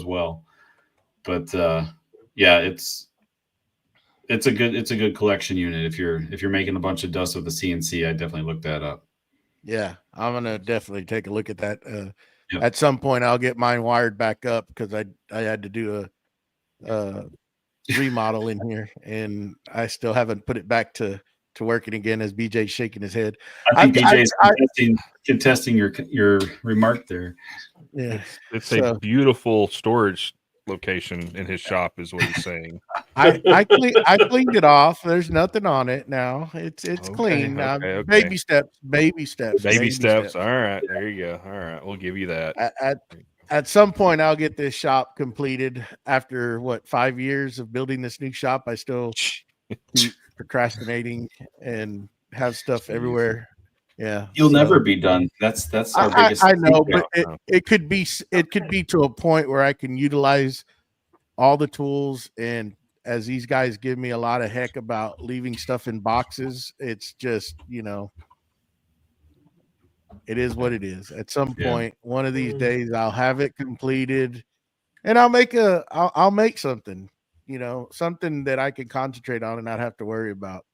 Speaker 4: well. But it's a good collection unit. If you're making a bunch of dust with the CNC, I definitely look that up.
Speaker 2: Yeah, I'm gonna definitely take a look at that. At some point, I'll get mine wired back up because I had to do a remodel in here, and I still haven't put it back to working again. As BJ's shaking his head,
Speaker 4: I think BJ's contesting your remark there.
Speaker 2: Yeah,
Speaker 3: it's a beautiful storage location in his shop, is what he's saying.
Speaker 2: I cleaned it off. There's nothing on it now. It's clean.
Speaker 3: Okay.
Speaker 2: Baby steps.
Speaker 3: All right, there you go. All right, we'll give you that.
Speaker 2: At some point, I'll get this shop completed. After 5 years of building this new shop, I still keep procrastinating and have stuff everywhere. Yeah,
Speaker 4: you'll never be done. That's our biggest.
Speaker 2: I know, but it could be to a point where I can utilize all the tools. And as these guys give me a lot of heck about leaving stuff in boxes, it's just it is what it is. At some point, one of these days, I'll have it completed, and I'll make something, something that I can concentrate on and not have to worry about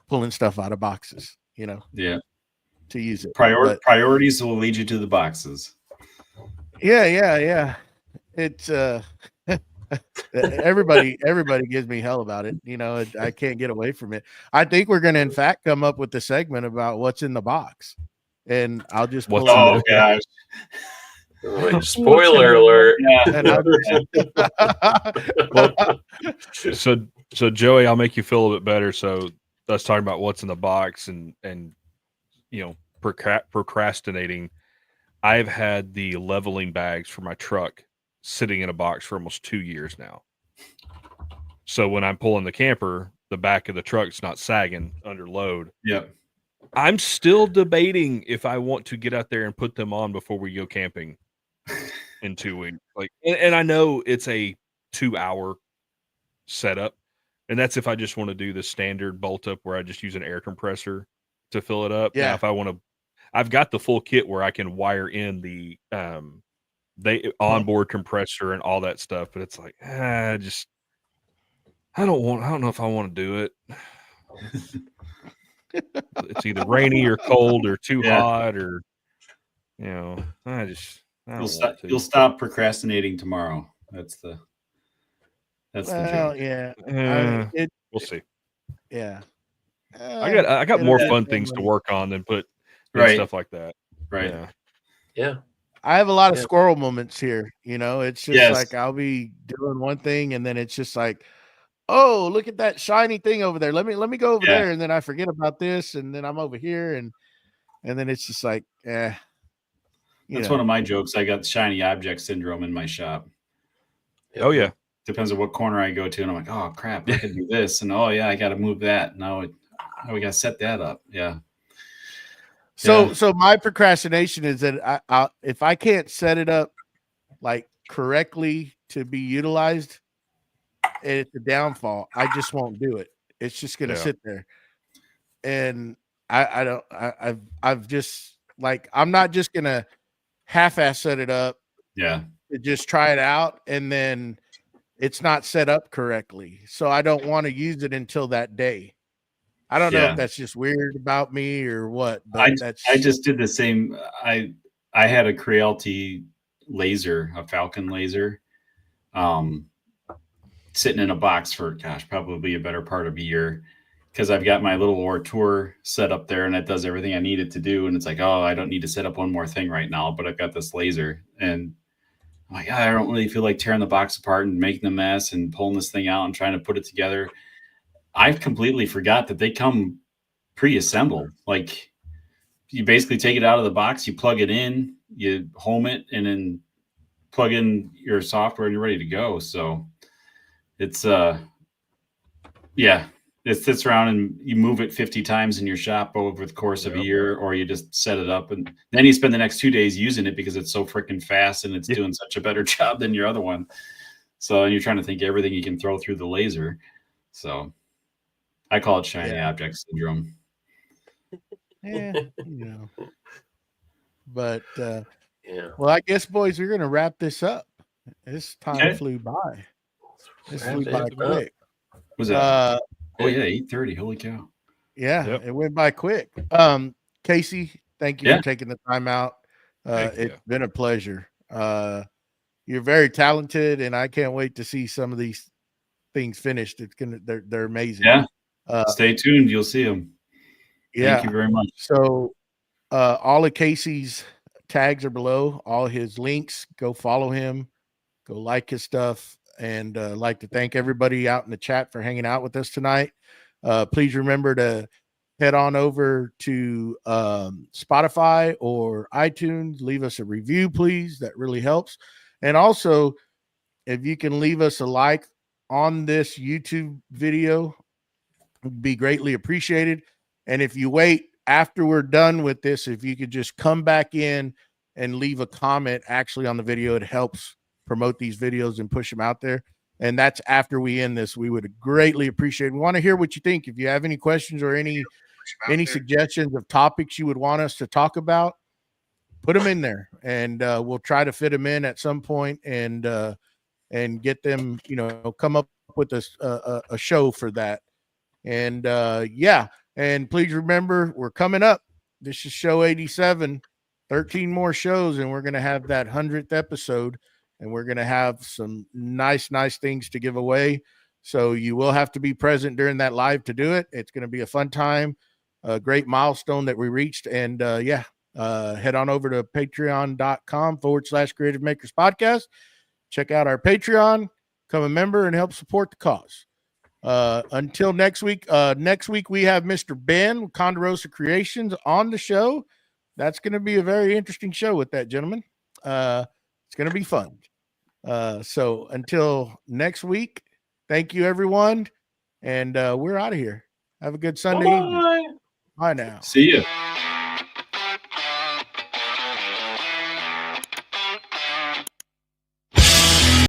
Speaker 2: pulling stuff out of boxes, to use it.
Speaker 4: Priorities will lead you to the boxes.
Speaker 2: Yeah. It's everybody gives me hell about it. I can't get away from it. I think we're going to, in fact, come up with the segment about what's in the box. And I'll just pull
Speaker 4: oh gosh.
Speaker 1: Spoiler alert.
Speaker 3: So Joey, I'll make you feel a little bit better. So us talking about what's in the box and procrastinating. I've had the leveling bags for my truck sitting in a box for almost 2 years now. So when I'm pulling the camper, the back of the truck's not sagging under load.
Speaker 4: Yep.
Speaker 3: I'm still debating if I want to get out there and put them on before we go camping in 2 weeks. And I know it's a 2-hour setup, and that's if I just want to do the standard bolt up where I just use an air compressor to fill it up.
Speaker 2: Yeah.
Speaker 3: Now, if I want to, I've got the full kit where I can wire in the onboard compressor and all that stuff, but it's like, I don't know if I want to do it. It's either rainy or cold or too hot, or I don't want to.
Speaker 4: You'll stop procrastinating tomorrow. That's the joke.
Speaker 2: Yeah.
Speaker 3: We'll see.
Speaker 2: Yeah.
Speaker 3: I got more fun things to work on than put stuff like that.
Speaker 4: Right.
Speaker 1: Yeah.
Speaker 2: I have a lot of squirrel moments here. It's just like I'll be doing one thing, and then it's just like, oh, look at that shiny thing over there. Let me go over there, and then I forget about this, and then I'm over here, and then it's just like,
Speaker 4: That's one of my jokes. I got shiny object syndrome in my shop.
Speaker 3: Oh yeah.
Speaker 4: Depends on what corner I go to, and I'm like, oh crap, I could do this, and oh yeah, I got to move that. Now we got to set that up. Yeah.
Speaker 2: So my procrastination is that if I can't set it up like correctly to be utilized, it's a downfall. I just won't do it. It's just gonna sit there, and I've just like, I'm not just gonna half-ass set it up.
Speaker 4: Yeah.
Speaker 2: To just try it out, and then it's not set up correctly. So I don't want to use it until that day. I don't know if that's just weird about me or what, but
Speaker 4: I just did the same. I had a Creality laser, a Falcon laser, sitting in a box for, gosh, probably a better part of a year, because I've got my little Ortour set up there and it does everything I need it to do. And it's like, oh, I don't need to set up one more thing right now, but I've got this laser, and I'm like, I don't really feel like tearing the box apart and making a mess and pulling this thing out and trying to put it together. I completely forgot that they come pre-assembled. Like, you basically take it out of the box, you plug it in, you home it, and then plug in your software and you're ready to go. So it's it sits around and you move it 50 times in your shop over the course of a year, or you just set it up and then you spend the next 2 days using it because it's so freaking fast and it's doing such a better job than your other one. So, and you're trying to think everything you can throw through the laser. So I call it shiny object syndrome.
Speaker 2: But well, I guess, boys, we're gonna wrap this up. This time flew by. This flew by quick.
Speaker 4: Was that? Oh yeah, 8:30. Holy cow!
Speaker 2: Yeah, it went by quick. Casey, thank you for taking the time out. It's been a pleasure. You're very talented, and I can't wait to see some of these things finished. They're amazing.
Speaker 4: Yeah. Stay tuned. You'll see them.
Speaker 2: Yeah.
Speaker 4: Thank you very much.
Speaker 2: So, all of Casey's tags are below. All his links. Go follow him. Go like his stuff. And like to thank everybody out in the chat for hanging out with us tonight. Please remember to head on over to Spotify or iTunes. Leave us a review, please. That really helps. And also, if you can leave us a like on this YouTube video, it'd be greatly appreciated. And if you wait after we're done with this, if you could just come back in and leave a comment actually on the video, it helps promote these videos and push them out there. And that's after we end this. We would greatly appreciate it. We want to hear what you think. If you have any questions or any suggestions of topics you would want us to talk about, put them in there, and we'll try to fit them in at some point and get them, come up with a show for that. And and please remember, we're coming up. This is show 87, 13 more shows, and we're going to have that 100th episode. And we're going to have some nice things to give away. So you will have to be present during that live to do it. It's going to be a fun time, a great milestone that we reached. And head on over to patreon.com/Creative Makers Podcast. Check out our Patreon, become a member, and help support the cause. Until next week we have Mr. Ben Conderosa Creations on the show. That's going to be a very interesting show with that gentleman. It's going to be fun. So until next week, thank you, everyone. And we're out of here. Have a good Sunday evening. Bye now.
Speaker 4: See you.